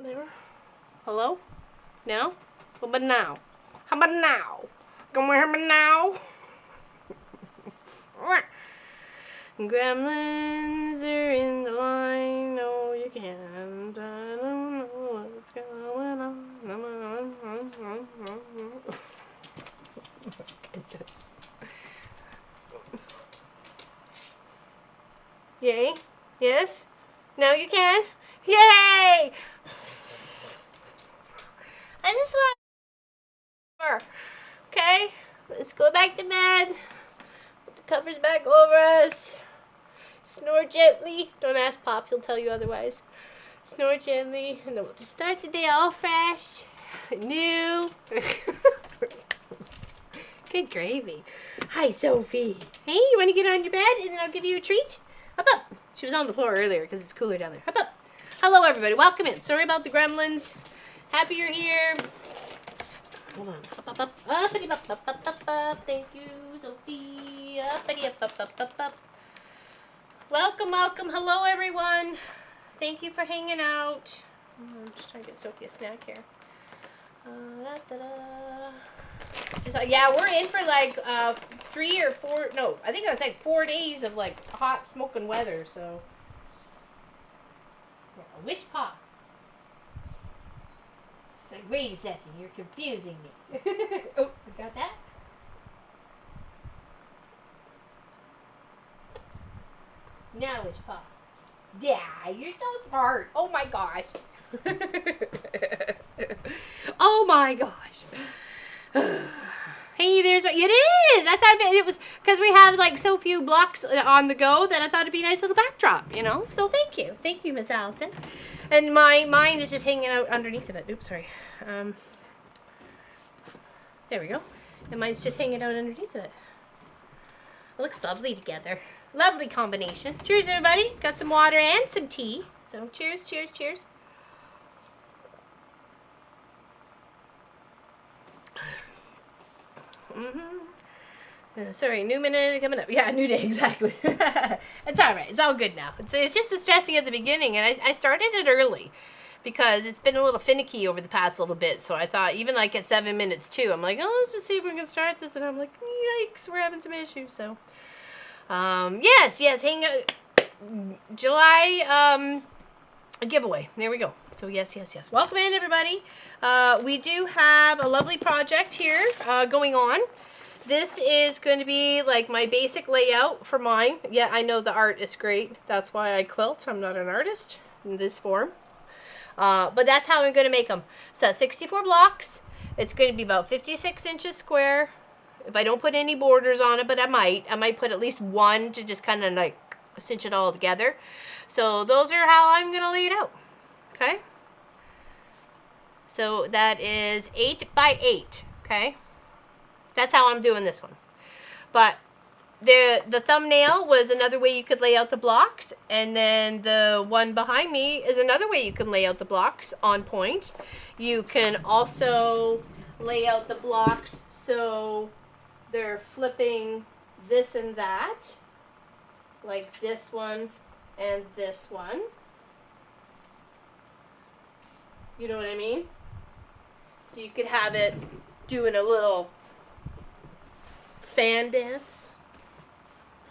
There. Hello? No? How about now? How about now? Come here now. Gremlins are in the line. No, you can't. I don't know what's going on. Goodness. Yay? Yes? No, you can't. Yay! And this one. Okay, let's go back to bed. Put the covers back over us. Snore gently. Don't ask Pop, he'll tell you otherwise. Snore gently, and then we'll just start the day all fresh, new. Good gravy. Hi, Sophie. Hey, you want to get on your bed and then I'll give you a treat? Up, up. She was on the floor earlier because it's cooler down there. Up, up. Hello, everybody. Welcome in. Sorry about the gremlins. Happy you're here. Hold on. Up, up, up. Uppity, up, up, up, up, up. Thank you, Sophie. Uppity, up, up, up, up, up. Welcome, welcome. Hello, everyone. Thank you for hanging out. I'm just trying to get Sophie a snack here. Yeah, we're in for like 3 or 4. No, I think it was like 4 days of like hot smoking weather. So, yeah, which Pop? It's like, wait a second, you're confusing me. Oh, you got that? Now which Pop? Yeah, you're so smart. Oh my gosh. Oh my gosh. Hey, there's what it is. I thought it was because we have like so few blocks on the go that I thought it'd be a nice little backdrop, you know. So thank you, Miss Allison. And mine is just hanging out underneath of it. Oops, sorry. There we go. And mine's just hanging out underneath of it. It looks lovely together. Lovely combination. Cheers, everybody. Got some water and some tea. So cheers, cheers, cheers. Sorry, new minute coming up. Yeah, new day, exactly. It's all right. It's all good now. It's just the stressing at the beginning, and I started it early because it's been a little finicky over the past little bit. So I thought, even like at 7 minutes too, I'm like, oh, let's just see if we can start this. And I'm like, yikes, we're having some issues. So, yes, hang out. July, a giveaway. There we go. So yes. Welcome in, everybody. We do have a lovely project here going on. This is going to be like my basic layout for mine. Yeah, I know the art is great. That's why I quilt. I'm not an artist in this form. But that's how I'm going to make them. So that's 64 blocks. It's going to be about 56 inches square. If I don't put any borders on it, but I might put at least one to just kind of like cinch it all together. So those are how I'm going to lay it out. Okay. So that is 8 by 8. Okay. That's how I'm doing this one. But the thumbnail was another way you could lay out the blocks. And then the one behind me is another way you can lay out the blocks on point. You can also lay out the blocks so they're flipping this and that. Like this one and this one. You know what I mean? So you could have it doing a little fan dance.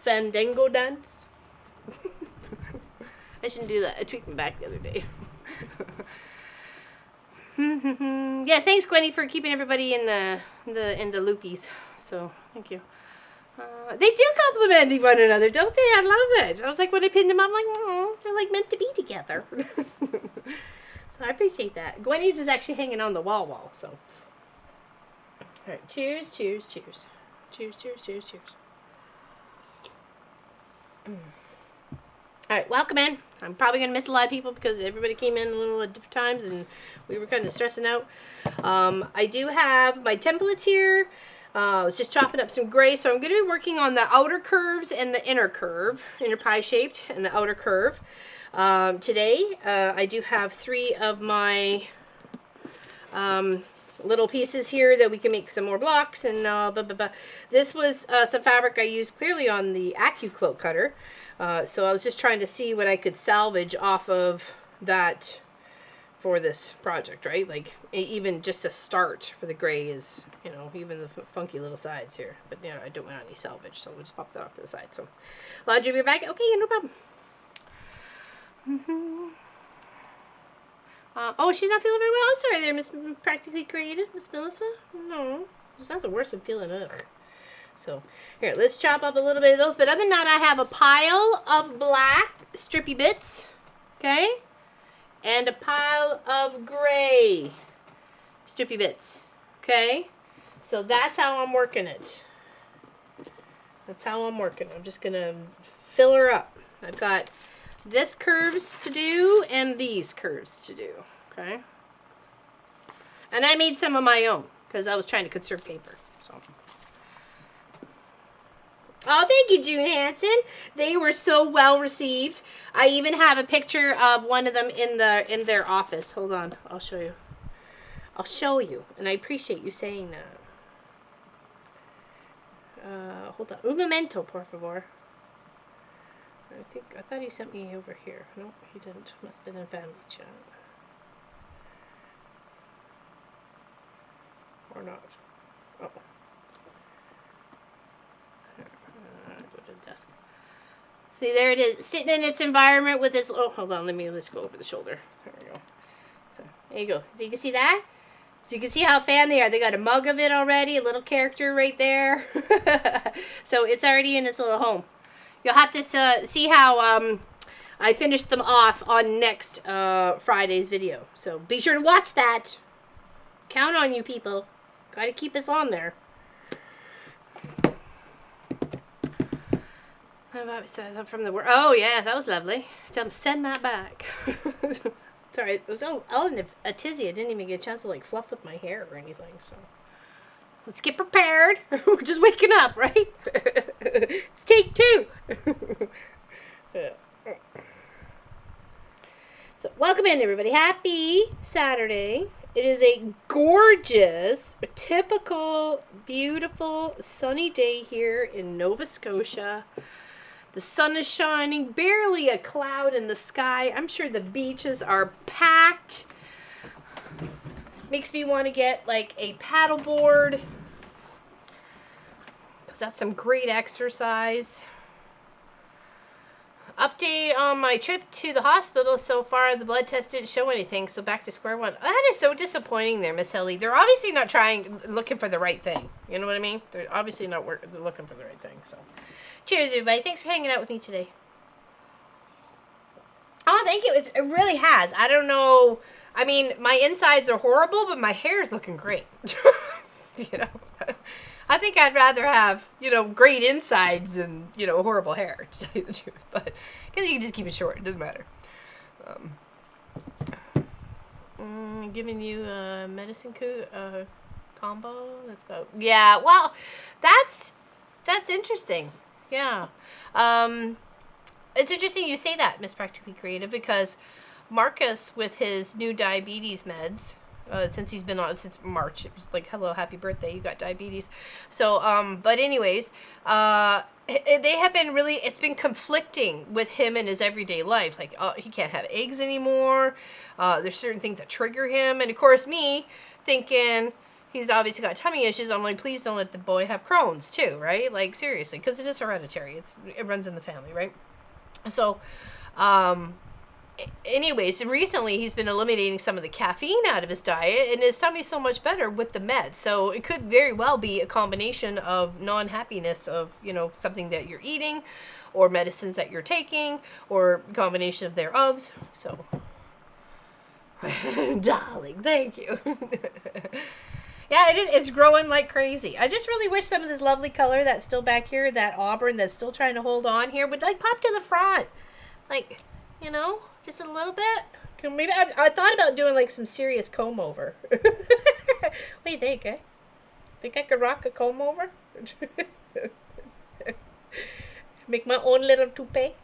Fandango dance. I shouldn't do that. I tweaked my back the other day. Yes, thanks Gwenny for keeping everybody in the loopies. So thank you. They do compliment one another, don't they? I love it. I was like, when I pinned them up, I'm like, oh, they're like meant to be together. So I appreciate that. Gwenny's is actually hanging on the wall. So, all right, cheers. All right, welcome in. I'm probably going to miss a lot of people because everybody came in a little at different times and we were kind of stressing out. I do have my templates here. I was just chopping up some gray, so I'm going to be working on the outer curves and the inner curve, inner pie shaped and the outer curve. Today, I do have 3 of my little pieces here that we can make some more blocks and blah, blah, blah. This was some fabric I used clearly on the Quilt cutter. So I was just trying to see what I could salvage off of that for this project, right? Like even just a start for the gray is, you know, even the funky little sides here. But you know, I don't want any salvage, so we'll just pop that off to the side. So laundry will be back. Okay, no problem. Oh, she's not feeling very well. I'm sorry there, Miss Practically Creative, Miss Melissa. No, it's not the worst I'm feeling. Ugh. So here, let's chop up a little bit of those. But other than that, I have a pile of black strippy bits, okay, and a pile of gray strippy bits, okay. So that's how I'm working it. That's how I'm working. I'm just gonna fill her up. I've got this curves to do and these curves to do, okay? And I made some of my own because I was trying to conserve paper, so. Oh, thank you, June Hansen. They were so well received. I even have a picture of one of them in their office. Hold on, I'll show you. I'll show you, and I appreciate you saying that. Hold on. Un momento, por favor. I thought he sent me over here. No, he didn't. Must have been in family chat. Or not. Oh. Go to the desk. See, there it is. Sitting in its environment with its... Oh, hold on. Let's go over the shoulder. There we go. So, there you go. You can see that? So you can see how fan they are. They got a mug of it already. A little character right there. So it's already in its little home. You'll have to see how I finished them off on next Friday's video. So be sure to watch that. Count on you people. Got to keep us on there. From the work. Oh yeah, that was lovely. Send that back. Sorry, it was all in a tizzy. I didn't even get a chance to like fluff with my hair or anything. So let's get prepared. We're just waking up, right? It's take 2. So welcome in, everybody. Happy Saturday. It is a gorgeous, typical, beautiful, sunny day here in Nova Scotia. The sun is shining, barely a cloud in the sky. I'm sure the beaches are packed. Makes me want to get like a paddleboard, because that's some great exercise. Update on my trip to the hospital. So far, the blood test didn't show anything, so back to square one. Oh, that is so disappointing there, Miss Helly. They're obviously not looking for the right thing. You know what I mean? They're obviously not looking for the right thing, so. Cheers, everybody. Thanks for hanging out with me today. Oh, thank you. It really has. I don't know. I mean, my insides are horrible, but my hair is looking great. You know? I think I'd rather have, you know, great insides and, you know, horrible hair, to tell you the truth. But, because you can just keep it short. It doesn't matter. Giving you a medicine combo. Let's go. Yeah, well, that's interesting. Yeah. It's interesting you say that, Miss Practically Creative, because Marcus, with his new diabetes meds, since he's been on since March, it was like, hello, happy birthday, you got diabetes. So, but anyways, they have been really, it's been conflicting with him in his everyday life. Like, he can't have eggs anymore. There's certain things that trigger him. And of course, me thinking, he's obviously got tummy issues. I'm like, please don't let the boy have Crohn's too, right? Like, seriously, because it is hereditary. It runs in the family, right? So, anyways, recently he's been eliminating some of the caffeine out of his diet, and his tummy's so much better with the meds. So it could very well be a combination of non-happiness of, you know, something that you're eating, or medicines that you're taking, or a combination of thereofs. So, darling, thank you. Yeah, it's growing like crazy. I just really wish some of this lovely color that's still back here, that auburn that's still trying to hold on here, would like pop to the front. Like, you know, just a little bit. Maybe I thought about doing like some serious comb over. What do you think, eh? Think I could rock a comb over? Make my own little toupee?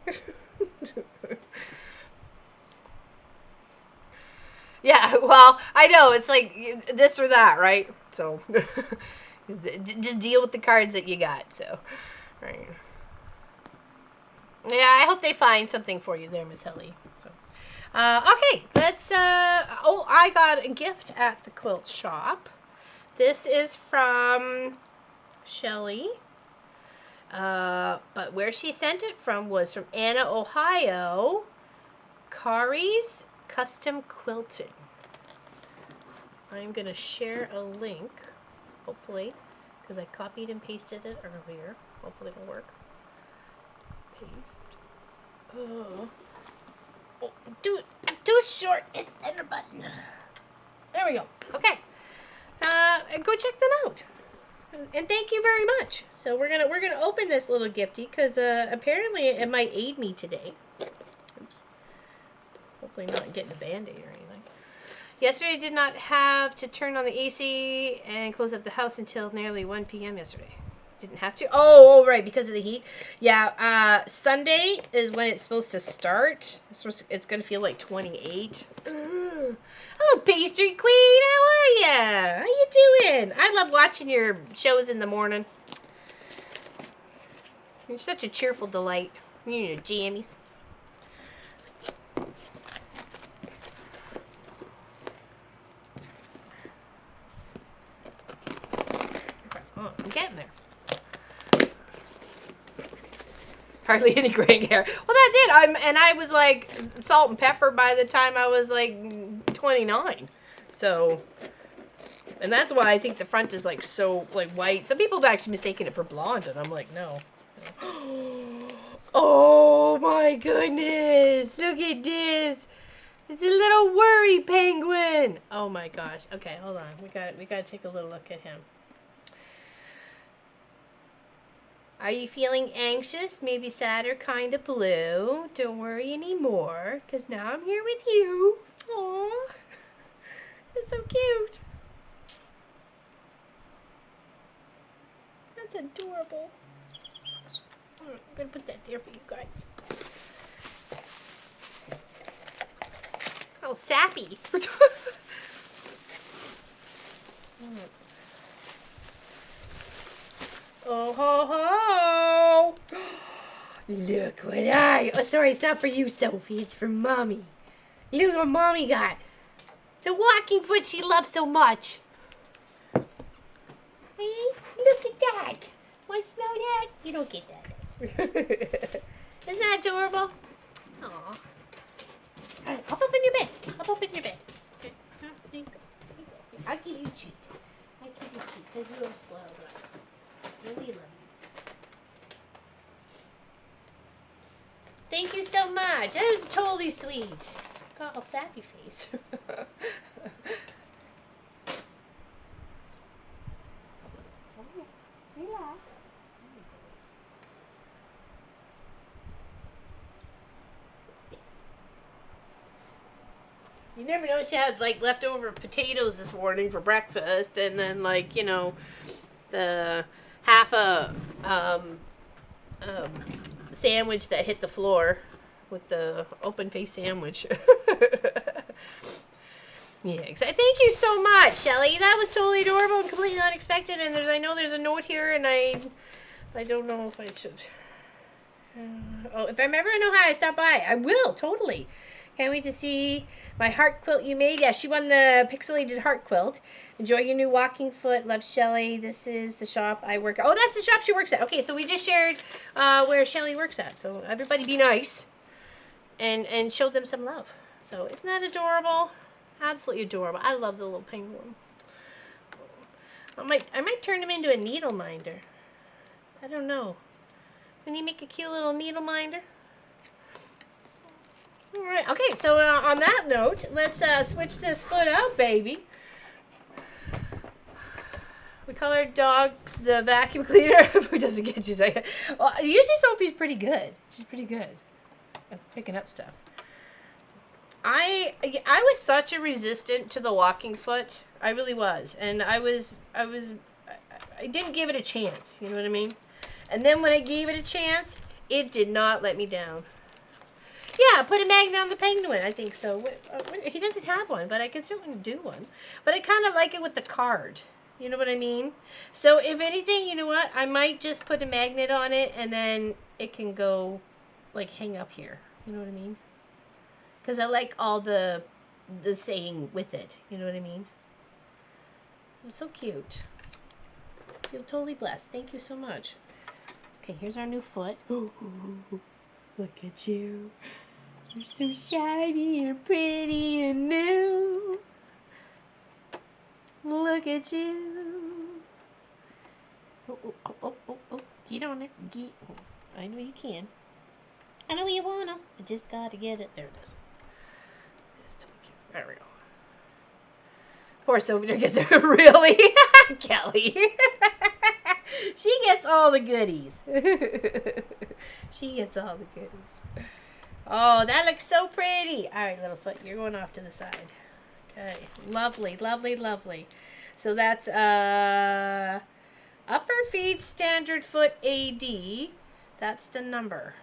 Yeah, well, I know, it's like this or that, right? So, just deal with the cards that you got, so, right. Yeah, I hope they find something for you there, Miss Helly. So, Okay, let's, oh, I got a gift at the quilt shop. This is from Shelly. But where she sent it from was from Anna, Ohio. Kari's Custom Quilting. I'm going to share a link, hopefully, because I copied and pasted it earlier. Hopefully it'll work. Paste. Oh, I'm too short. Enter button. There we go. Okay. Go check them out. And thank you very much. So we're gonna open this little gifty because apparently it might aid me today. Oops. Hopefully not getting a band-aid or anything. Yesterday I did not have to turn on the AC and close up the house until nearly 1 p.m. yesterday. Didn't have to. Oh, right, because of the heat. Yeah. Sunday is when it's supposed to start. It's gonna feel like 28. Hello, Pastry Queen. How are ya? How you doing? I love watching your shows in the morning. You're such a cheerful delight. You and your jammies. Oh, I'm getting there. Hardly any gray hair. Well, that's it. I was like salt and pepper by the time I was like 29. So, and that's why I think the front is like so like white. Some people have actually mistaken it for blonde, and I'm like, no. Oh my goodness! Look at this. It's a little worry penguin. Oh my gosh. Okay, hold on. We got to take a little look at him. Are you feeling anxious? Maybe sad or kind of blue? Don't worry anymore, because now I'm here with you. Aww. That's so cute. That's adorable. I'm going to put that there for you guys. Oh, sappy. Oh, ho, ho. Look what oh, sorry, it's not for you, Sophie. It's for Mommy. Look what Mommy got. The walking foot she loves so much. Hey, look at that. Want to smell that? You don't get that. Isn't that adorable? Aw. All right, hop up in your bed. Hop up in your bed. There you go. I'll give you a treat. I'll give you a treat because you are spoiled right. We love you. Thank you so much. That was totally sweet. Got all sappy face. Oh, relax. You never know, she had like leftover potatoes this morning for breakfast, and then like, you know, the half a sandwich that hit the floor with the open face sandwich. Yeah, exactly. Thank you so much, Shelly. That was totally adorable and completely unexpected. And I know there's a note here, and I don't know if I should. Oh, if I ever know how I stop by, I will totally. Can't wait to see my heart quilt you made. Yeah, she won the pixelated heart quilt. Enjoy your new walking foot. Love, Shelly. This is the shop I work at. Oh, that's the shop she works at. Okay, so we just shared where Shelly works at. So everybody be nice and show them some love. So isn't that adorable? Absolutely adorable. I love the little penguin. I might turn him into a needle minder. I don't know. Can you make a cute little needle minder? All right. Okay. So on that note, let's switch this foot out, baby. We call our dogs the vacuum cleaner. Who doesn't get to say it? Well, usually Sophie's pretty good. She's pretty good at picking up stuff. I was such a resistant to the walking foot. I really was, and I didn't give it a chance. You know what I mean? And then when I gave it a chance, it did not let me down. Yeah, put a magnet on the penguin. I think so. He doesn't have one, but I can certainly do one. But I kind of like it with the card. You know what I mean? So if anything, you know what? I might just put a magnet on it, and then it can go, like, hang up here. You know what I mean? because I like all the saying with it. You know what I mean? It's so cute. I feel totally blessed. Thank you so much. Okay, here's our new foot. Look at you. You're so shiny and pretty and new. Look at you. Oh. Get on it. Get. I know you can. I know you wanna. I just gotta get it. There it is. It's totally cute. There we go. Poor Sophie gets it. Really? Kelly. She gets all the goodies. She gets all the goodies. Oh, that looks so pretty. All right, little foot, you're going off to the side. Okay, lovely, lovely, lovely. So that's upper feet standard foot AD. That's the number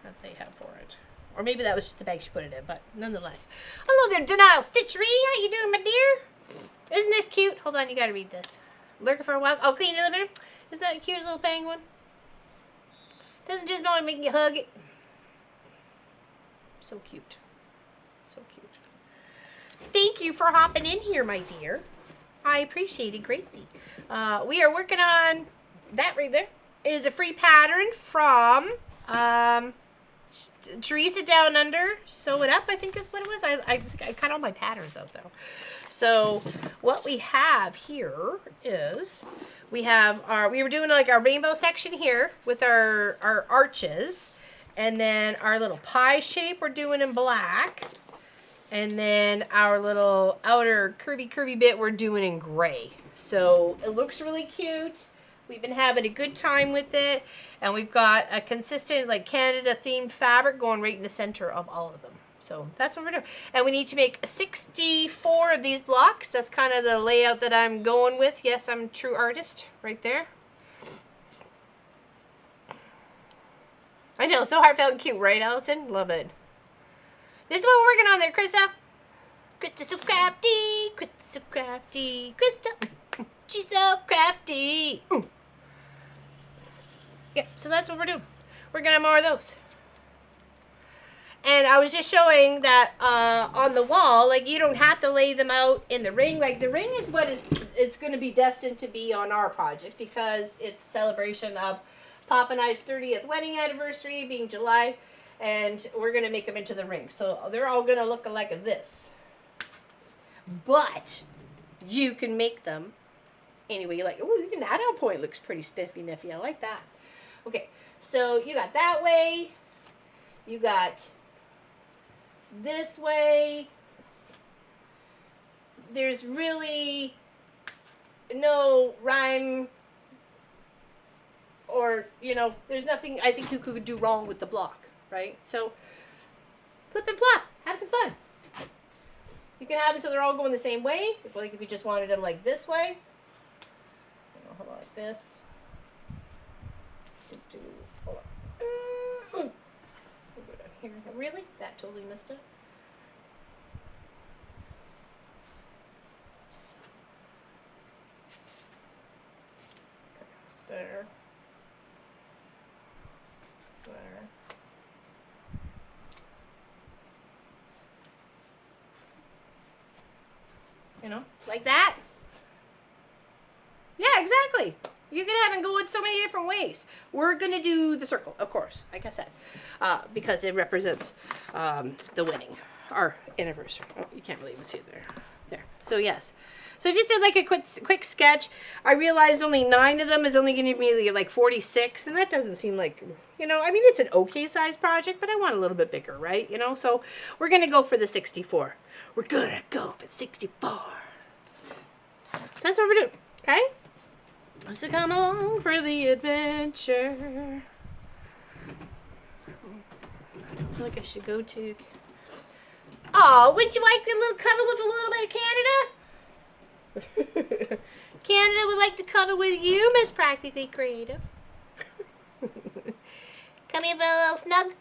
that they have for it. Or maybe that was just the bag she put it in, but nonetheless. Hello there, Denial Stitchery. How you doing, my dear? Isn't this cute? Hold on, you gotta read this. Lurking for a while. Oh, clean your living room. Isn't that a cute little penguin? Doesn't just want to make you hug it. So cute. So cute. Thank you for hopping in here, my dear. I appreciate it greatly. We are working on that right there. It is a free pattern from Teresa Down Under. Sew It Up, I think is what it was. I cut all my patterns out though. So what we have here is we were doing like our rainbow section here with our arches, and then our little pie shape we're doing in black, and then our little outer curvy bit we're doing in gray. So it looks really cute. We've been having a good time with it, and we've got a consistent like Canada themed fabric going right in the center of all of them. So that's what we're doing. And we need to make 64 of these blocks. That's kind of the layout that I'm going with. Yes, I'm a true artist right there. I know, so heartfelt and cute, right, Allison? Love it. This is what we're working on there, Krista. Krista's so crafty. Krista's so crafty. Krista, she's so crafty. Ooh. Yeah, so that's what we're doing. We're going to have more of those. And I was just showing that on the wall, like you don't have to lay them out in the ring. Like the ring is what it's going to be destined to be on our project because it's celebration of Pop and I's 30th wedding anniversary being July, and we're going to make them into the ring. So they're all going to look like this. But you can make them anyway. Like, oh, even that on point looks pretty spiffy niffy. I like that. Okay, so you got that way. You got this way. There's really no rhyme or, you know, there's nothing I think you could do wrong with the block, right? So flip and flop, have some fun. You can have it so they're all going the same way. Like if you just wanted them like this way, hold on, like this. Hold on. Here. Really? That totally missed it. There. There. You know, like that. Yeah, exactly. You can have it go in so many different ways. We're going to do the circle, of course, like I said, because it represents the wedding, our anniversary. Oh, you can't really even see it there. There. So, yes. So I just did like a quick sketch. I realized only 9 of them is only going to be like 46, and that doesn't seem like, you know, I mean, it's an okay size project, but I want a little bit bigger, right? You know, so we're going to go for the 64. We're going to go for 64. So that's what we're doing, okay? So come along for the adventure. I feel like I should go to... Oh, wouldn't you like a little cuddle with a little bit of Canada? Canada would like to cuddle with you, Miss Practically Creative. Come here for a little snug.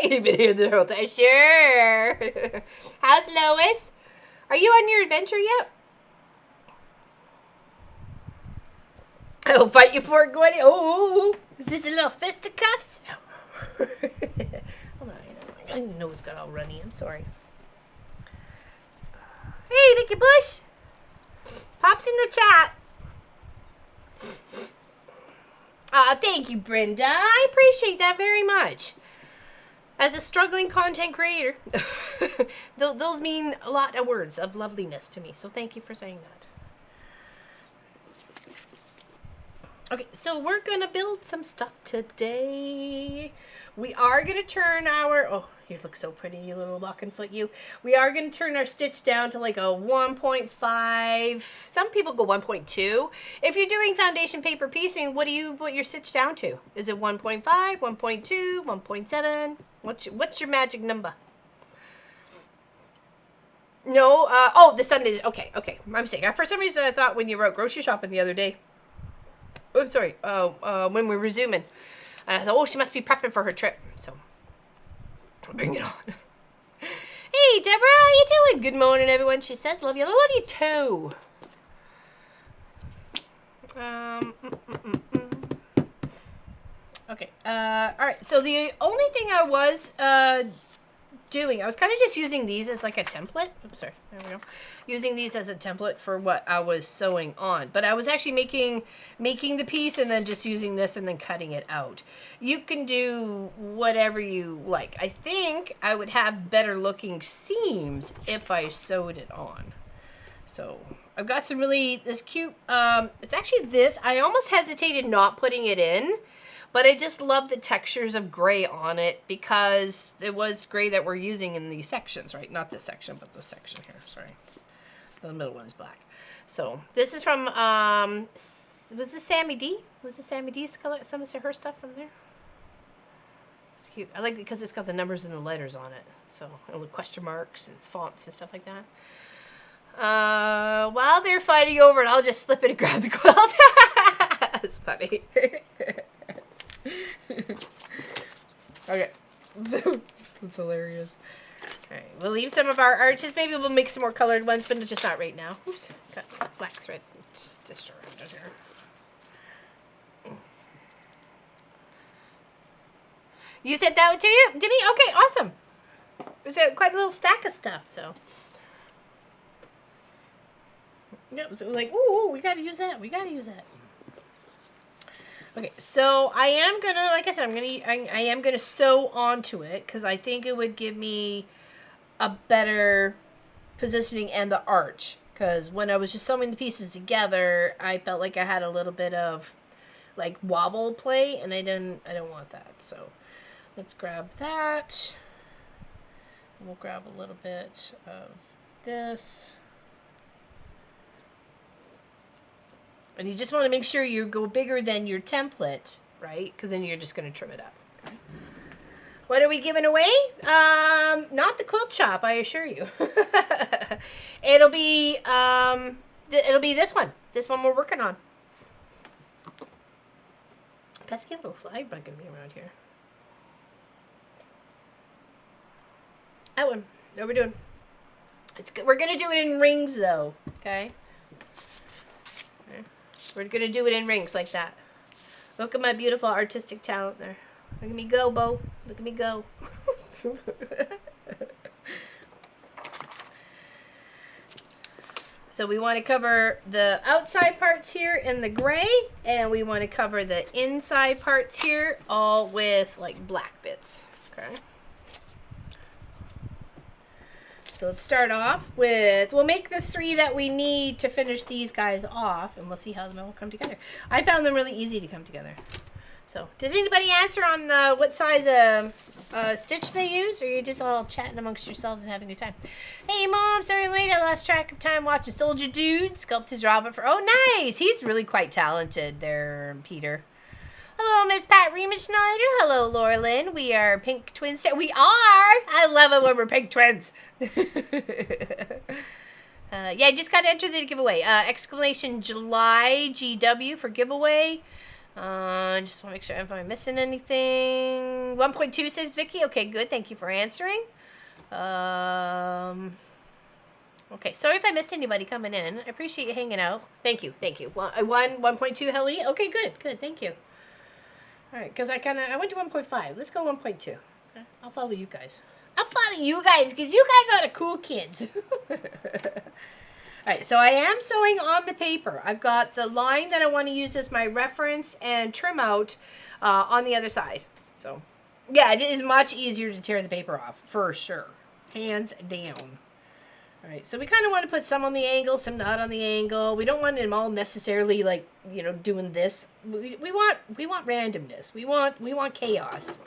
You've been here the whole time. Sure. How's Lois? Are you on your adventure yet? I will fight you for it, Gwenny. Oh, is this a little fisticuffs? Hold on, my nose got all runny. I'm sorry. Hey, Vicky Bush. Pops in the chat. Thank you, Brenda. I appreciate that very much. As a struggling content creator, those mean a lot of words of loveliness to me. So thank you for saying that. Okay, so we're going to build some stuff today. We are going to turn our... Oh, you look so pretty, you little walking foot, you. We are going to turn our stitch down to like a 1.5. Some people go 1.2. If you're doing foundation paper piecing, what do you put your stitch down to? Is it 1.5, 1.2, 1.7? What's your magic number? No, oh, the Sunday. Okay, my mistake. For some reason, I thought when you wrote grocery shopping the other day. Oh, I'm sorry. When we were Zooming, I thought, oh, she must be prepping for her trip. So, bring it on. Hey, Deborah, how you doing? Good morning, everyone. She says, love you. I love you too. Okay. All right. So the only thing I was doing, I was kind of just using these as like a template. Oops, sorry. There we go. Using these as a template for what I was sewing on. But I was actually making the piece and then just using this and then cutting it out. You can do whatever you like. I think I would have better looking seams if I sewed it on. So I've got some really, this cute, it's actually this. I almost hesitated not putting it in, but I just love the textures of gray on it because it was gray that we're using in these sections, right? Not this section, but this section here, sorry. The middle one is black. So this is from, was this Sammy D? Was this Sammy D's color? Some of her stuff from there? It's cute. I like it because it's got the numbers and the letters on it. So, and with question marks and fonts and stuff like that. While they're fighting over it, I'll just slip it and grab the quilt. That's funny. Okay. That's hilarious. Alright, we'll leave some of our arches. Maybe we'll make some more colored ones, but just not right now. Oops, got black thread stitched around it here. You said that to you, Demi? Okay, awesome. There's quite a little stack of stuff, so. Yeah, so like, ooh, we gotta use that. We gotta use that. Okay, so I am gonna, like I said, I am gonna sew onto it because I think it would give me a better positioning and the arch. Because when I was just sewing the pieces together, I felt like I had a little bit of like wobble play, and I don't want that. So let's grab that. And we'll grab a little bit of this. And you just want to make sure you go bigger than your template, right? Because then you're just going to trim it up. Okay. What are we giving away? Not the quilt shop, I assure you. It'll be this one. This one we're working on. Pesky little fly bugging me around here. That one. What we're doing. It's good. We're gonna do it in rings though. Okay. We're going to do it in rings like that. Look at my beautiful artistic talent there. Look at me go, Bo. Look at me go. So we want to cover the outside parts here in the gray, and we want to cover the inside parts here all with like black bits. Okay. So let's start off with, we'll make the 3 that we need to finish these guys off, and we'll see how them all come together. I found them really easy to come together. So, did anybody answer on what size stitch they use, or are you just all chatting amongst yourselves and having a good time? Hey, Mom, sorry late. I lost track of time watching Soldier Dude sculpt his Robert for. Oh, nice. He's really quite talented there, Peter. Hello, Miss Pat Riemenschneider. Hello, Laura Lynn. We are pink twins. We are. I love it when we're pink twins. Yeah, I just got to enter the giveaway. Exclamation July GW for giveaway. Just want to make sure if I'm missing anything. 1.2 says Vicky. Okay, good. Thank you for answering. 1.2 Okay, sorry if I missed anybody coming in. I appreciate you hanging out. Thank you, thank you. I won 1.2 Helly. Okay, good, thank you. All right, because I went to 1.5. Let's go 1.2. Okay, I'll follow you guys. I'll follow you guys because you guys are the cool kids. All right, so I am sewing on the paper. I've got the line that I want to use as my reference and trim out on the other side. So, yeah, it is much easier to tear the paper off, for sure. Hands down. All right, so we kind of want to put some on the angle, some not on the angle. We don't want them all necessarily like, you know, doing this. We want randomness. We want chaos.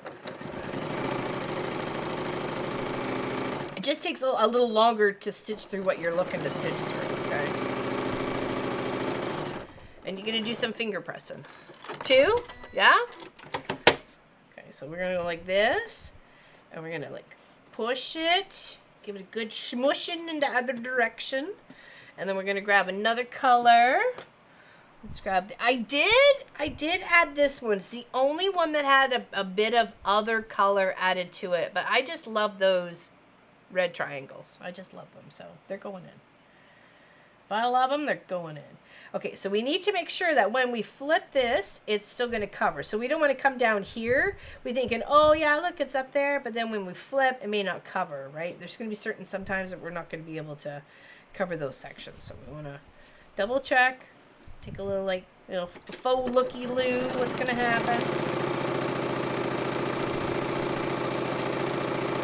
It just takes a little longer to stitch through what you're looking to stitch through, okay? And you're gonna do some finger pressing. 2, yeah? Okay, so we're gonna go like this, and we're gonna like push it. Give it a good smushing in the other direction. And then we're going to grab another color. Let's grab I did add this one. It's the only one that had a bit of other color added to it. But I just love those red triangles. I just love them. So they're going in. If I love them, they're going in. Okay, so we need to make sure that when we flip this, it's still going to cover. So we don't want to come down here. We're thinking, oh yeah, look, it's up there. But then when we flip, it may not cover, right? There's going to be certain sometimes that we're not going to be able to cover those sections. So we want to double check. Take a little like, you know, faux looky-loo. What's going to happen?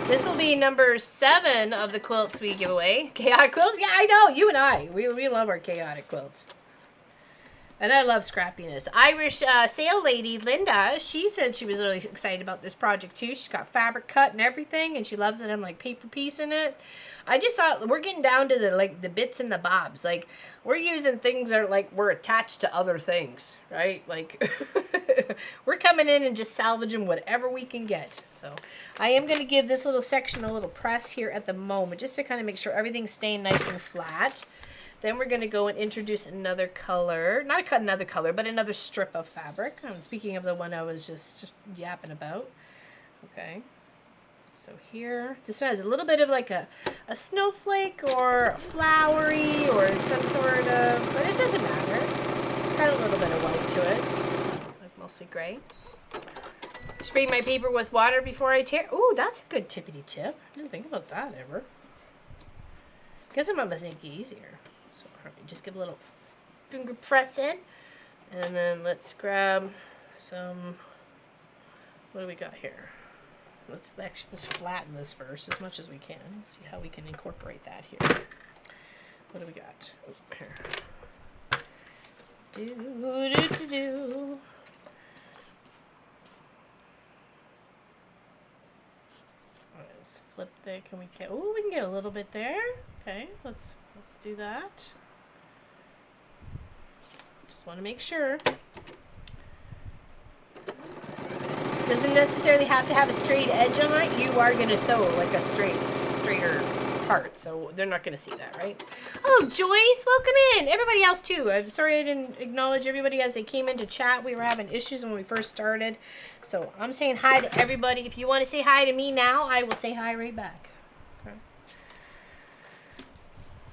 This will be number 7 of the quilts we give away. Chaotic quilts? Yeah, I know. You and I. We love our chaotic quilts. And I love scrappiness. Irish sale lady, Linda, she said she was really excited about this project too. She's got fabric cut and everything, and she loves it. I'm like paper piecing it. I just thought we're getting down to the bits and the bobs. Like, we're using things that are like we're attached to other things, right? Like, we're coming in and just salvaging whatever we can get. So I am going to give this little section a little press here at the moment, just to kind of make sure everything's staying nice and flat. Then we're going to go and introduce another color. Not another color, but another strip of fabric. Speaking of the one I was just yapping about. Okay. So here, this one has a little bit of like a snowflake or a flowery or some sort of, but it doesn't matter. It's got a little bit of white to it. Like mostly gray. Spray my paper with water before I tear. Ooh, that's a good tippity tip. I didn't think about that ever. Guess I'm gonna make it easier. So just give a little finger press in, and then let's grab some. What do we got here? Let's actually just flatten this first as much as we can. See how we can incorporate that here. What do we got? Oh, here. Do. Let's flip there. Can we get? Oh, we can get a little bit there. Okay, let's do that. Just want to make sure. Doesn't necessarily have to have a straight edge on it. You are going to sew like a straighter part, so they're not going to see that, right? Oh, Joyce, welcome in. Everybody else too. I'm sorry I didn't acknowledge everybody as they came in to chat. We were having issues when we first started, so I'm saying hi to everybody. If you want to say hi to me now, I will say hi right back. Okay.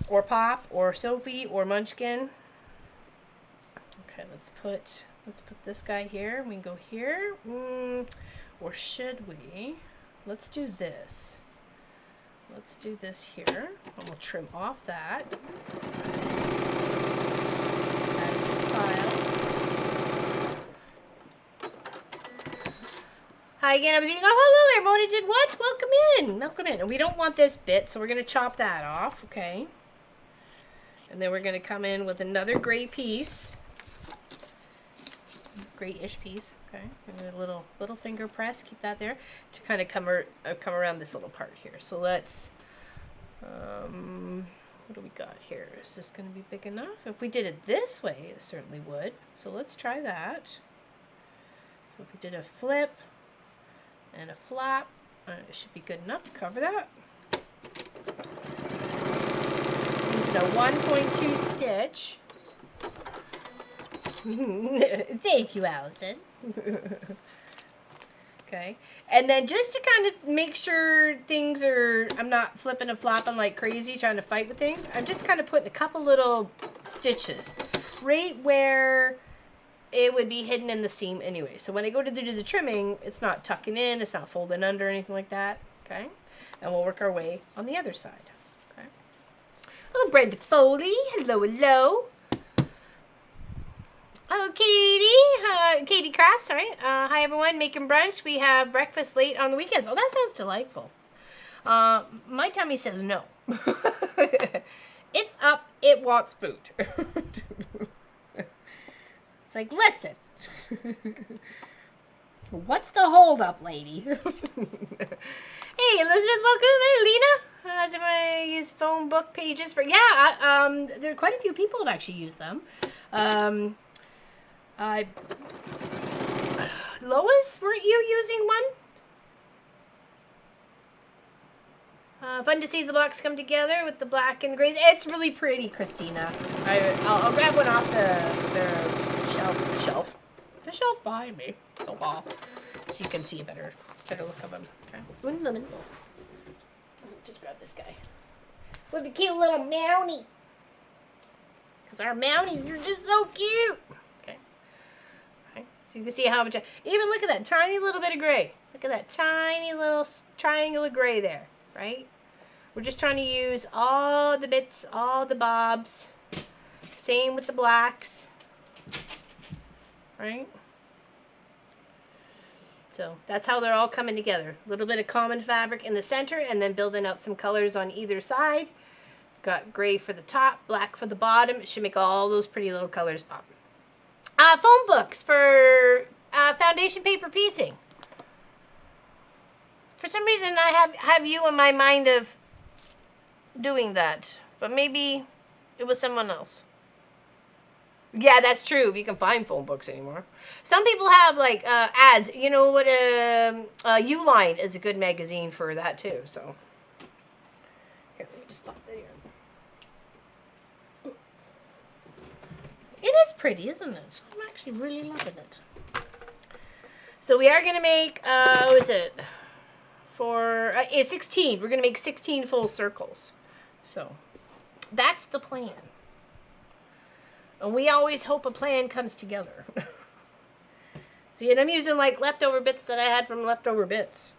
Or Pop, or Sophie, or Munchkin. Okay, let's put this guy here. We can go here. Or should we? Let's do this. Let's do this here. And we'll trim off that. Add it to the file. Hi again. I was eating. Oh, hello there. Mona did what? Welcome in. Welcome in. And we don't want this bit, so we're going to chop that off. Okay. And then we're going to come in with another gray piece. Grayish piece, okay. And a little finger press, keep that there to kind of come around this little part here. So let's, what do we got here? Is this going to be big enough? If we did it this way, it certainly would. So let's try that. So if we did a flip and a flap, it should be good enough to cover that. Using a 1.2 stitch. Thank you, Allison. Because Okay. And then just to kind of make sure things are, I'm not flipping and flopping like crazy trying to fight with things, I'm just kind of putting a couple little stitches right where it would be hidden in the seam anyway. So when I go to do the trimming, it's not tucking in, it's not folding under or anything like that. Okay. And we'll work our way on the other side. Okay. Hello, Brenda Foley. Hello, hello. Hello, Katie. Katie Crafts, sorry. Hi, everyone. Making brunch. We have breakfast late on the weekends. Oh, that sounds delightful. My tummy says no. It's up. It wants food. It's like, listen. What's the hold up, lady? Hey, Elizabeth, welcome. Hey, Lena. How's everyone use phone book pages for? Yeah, there are quite a few people have actually used them. Lois, weren't you using one? Fun to see the blocks come together with the black and the grays. It's really pretty, Christina. I'll grab one off the shelf behind me. The wall, so you can see a better look of them. Okay. 1 moment. Just grab this guy with the cute little Mountie. Because our Mounties are just so cute. Okay. Okay. So you can see how much. Even look at that tiny little bit of gray. Look at that tiny little triangle of gray there. Right? We're just trying to use all the bits, all the bobs. Same with the blacks. Right? So that's how they're all coming together. A little bit of common fabric in the center and then building out some colors on either side. Got gray for the top, black for the bottom. It should make all those pretty little colors pop. Foam books for foundation paper piecing. For some reason I have you in my mind of doing that. But maybe it was someone else. Yeah, that's true. If you can find phone books anymore. Some people have like ads. You know what? Uline is a good magazine for that too. So here, let me just pop that here. It is pretty, isn't it? I'm actually really loving it. So we are gonna make what is it? For 16. We're gonna make 16 full circles. So that's the plan. And we always hope a plan comes together. See, and I'm using like leftover bits that I had from leftover bits.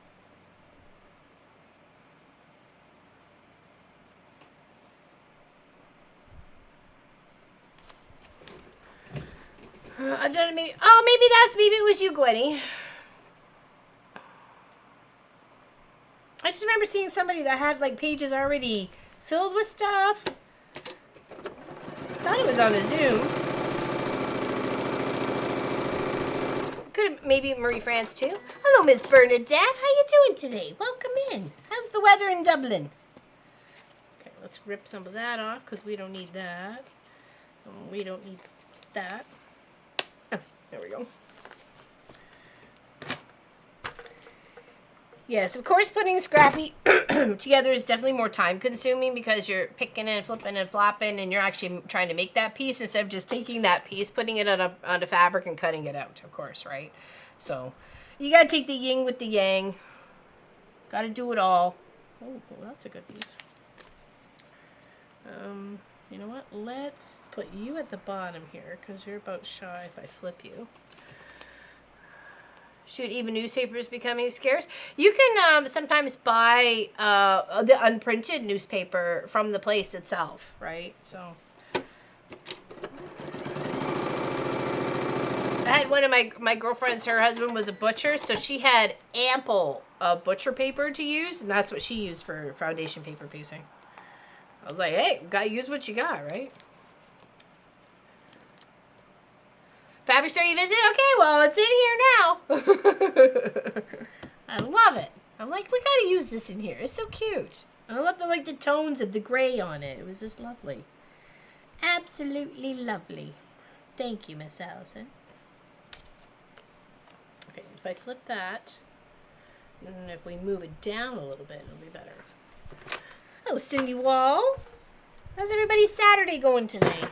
I've done it maybe. Oh, maybe it was you, Gwenny. I just remember seeing somebody that had like pages already filled with stuff. Thought it was on a Zoom. Could have maybe Marie France too. Hello, Miss Bernadette. How you doing today? Welcome in. How's the weather in Dublin? Okay, let's rip some of that off because we don't need that. We don't need that. Oh, there we go. Yes, of course, putting Scrappy together is definitely more time consuming because you're picking and flipping and flopping and you're actually trying to make that piece instead of just taking that piece, putting it on a fabric and cutting it out, of course, right? So you got to take the yin with the yang. Got to do it all. Oh, that's a good piece. You know what? Let's put you at the bottom here because you're about shy if I flip you. Shoot, even newspapers becoming scarce. You can sometimes buy the unprinted newspaper from the place itself, right? So I had one of my girlfriends, her husband was a butcher, so she had ample butcher paper to use, and that's what she used for foundation paper piecing. I was like, hey, gotta use what you got, right? Fabric store you visit? Okay, well, it's in here now. I love it. I'm like, we gotta use this in here. It's so cute. And I love the tones of the gray on it. It was just lovely. Absolutely lovely. Thank you, Miss Allison. Okay, if I flip that, and if we move it down a little bit, it'll be better. Oh, Cindy Wall. How's everybody's Saturday going tonight?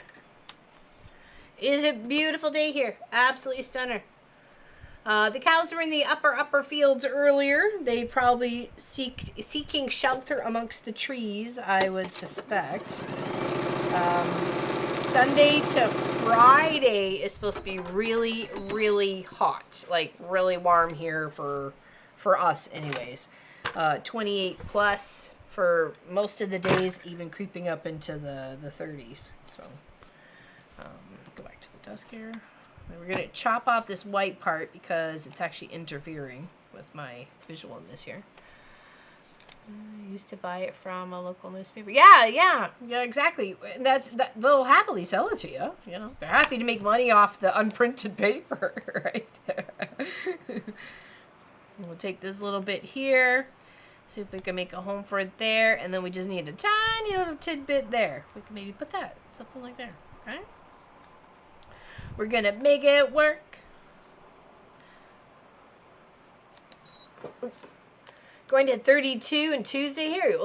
Is it a beautiful day here? Absolutely stunner. The cows were in the upper fields earlier. They probably seeking shelter amongst the trees, I would suspect. Sunday to Friday is supposed to be really, really hot, like really warm here for us anyways. 28 plus for most of the days, even creeping up into the 30s. So go back to the desk here. We're going to chop off this white part because it's actually interfering with my visual in this here. I used to buy it from a local newspaper. Yeah, exactly. They'll happily sell it to you. You know, they're happy to make money off the unprinted paper, right? We'll take this little bit here, see if we can make a home for it there, and then we just need a tiny little tidbit there. We can maybe put that something like there, right? We're gonna make it work. Going to 32 and Tuesday here.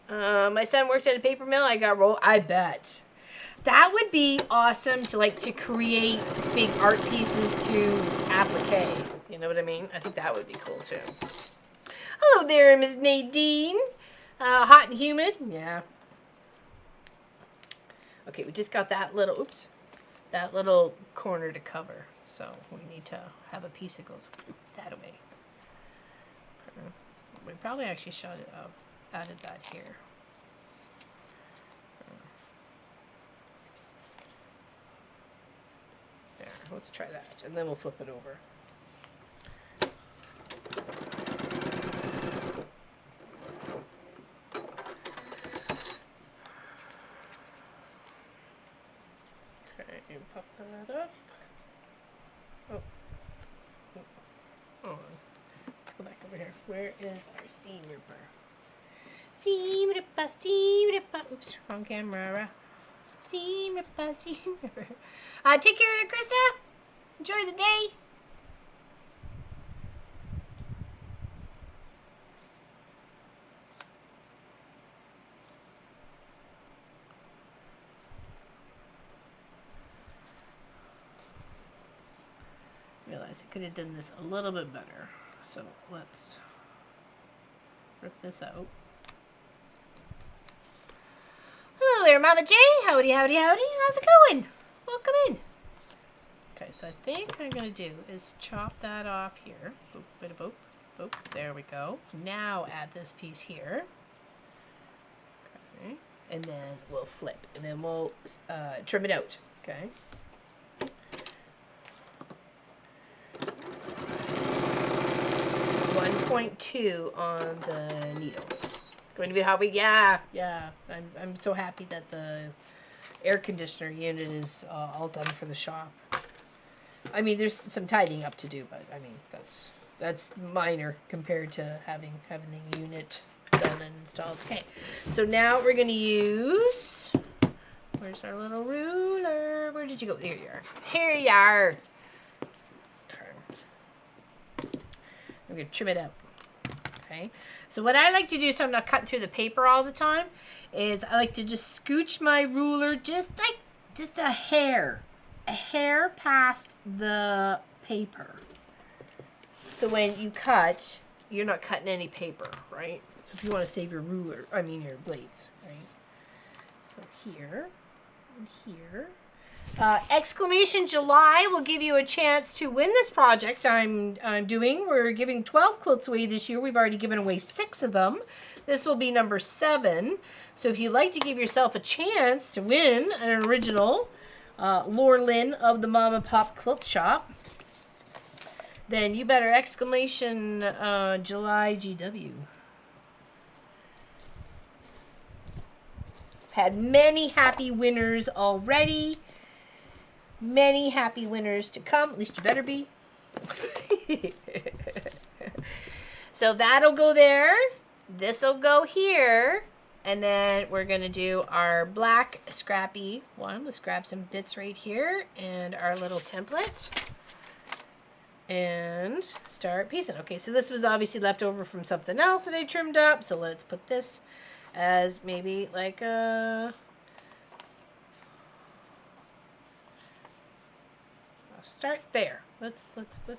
My son worked at a paper mill. I got rolled. I bet. That would be awesome to create big art pieces to applique. You know what I mean? I think that would be cool too. Hello there, Miss Nadine. Hot and humid. Yeah. Okay, we just got that little, that little corner to cover. So we need to have a piece that goes that way. Okay. We probably actually added that here. There, let's try that, and then we'll flip it over. Okay, pop that up. Oh, let's go back over here. Where is our seam ripper? Seam ripper, seam ripper. Oops, wrong camera. Seam ripper, seam ripper. Take care of it, Krista. Enjoy the day. Realize I could have done this a little bit better. So let's rip this out. Hello there, Mama J. Howdy, howdy, howdy. How's it going? Welcome in. Okay, so I think what I'm going to do is chop that off here. Boop, bit of boop, boop. There we go. Now add this piece here. Okay. And then we'll flip. And then we'll trim it out. Okay. 1.2 on the needle. Going to be how we, yeah. I'm so happy that the air conditioner unit is all done for the shop. I mean, there's some tidying up to do, but I mean, that's minor compared to having the unit done and installed. Okay, so now we're gonna use, where's our little ruler? Where did you go? There you are. Here you are. I'm going to trim it up. Okay. So what I like to do, so I'm not cutting through the paper all the time, is I like to just scooch my ruler just a hair past the paper. So when you cut, you're not cutting any paper, right? So if you want to save your ruler, I mean your blades, right? So here and here. Exclamation July will give you a chance to win this project I'm doing. We're giving 12 quilts away this year. We've already given away 6 of them. This will be number 7. So if you'd like to give yourself a chance to win an original Laura Lynn of the Mom and Pop Quilt Shop, then you better exclamation July GW. Had many happy winners already. Many happy winners to come. At least you better be. So that'll go there. This'll go here. And then we're going to do our black scrappy one. Let's grab some bits right here. And our little template. And start piecing. Okay, so this was obviously left over from something else that I trimmed up. So let's put this as maybe like a... start there. Let's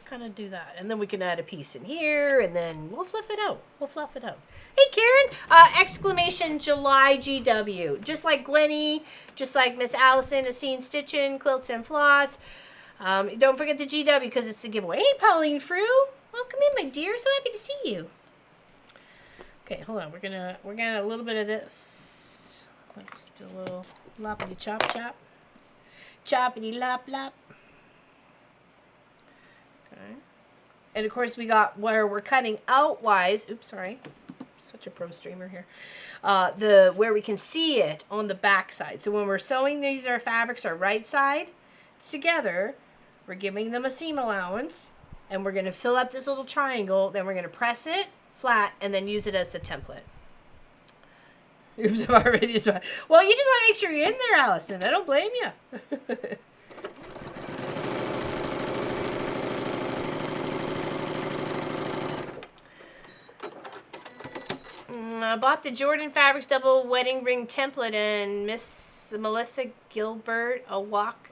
kind of do that, and then we can add a piece in here, and then we'll fluff it out. We'll fluff it out. Hey Karen! Exclamation July GW. Just like Gwenny, just like Miss Allison has seen Stitchin' Quilts and Floss. Don't forget the GW because it's the giveaway. Hey Pauline Frew, welcome in, my dear. So happy to see you. Okay, hold on. We're gonna add a little bit of this. Let's do a little loppity chop chop. Choppity lop lop. Okay. And of course we got where we're cutting outwise. Oops, sorry. Such a pro streamer here. Where we can see it on the back side. So when we're sewing these our fabrics, our right side, it's together. We're giving them a seam allowance, and we're going to fill up this little triangle. Then we're going to press it flat and then use it as the template. Oops, I'm already sorry. Well, you just want to make sure you're in there, Allison. I don't blame you. I bought the Jordan Fabrics double wedding ring template and Miss Melissa Gilbert a walk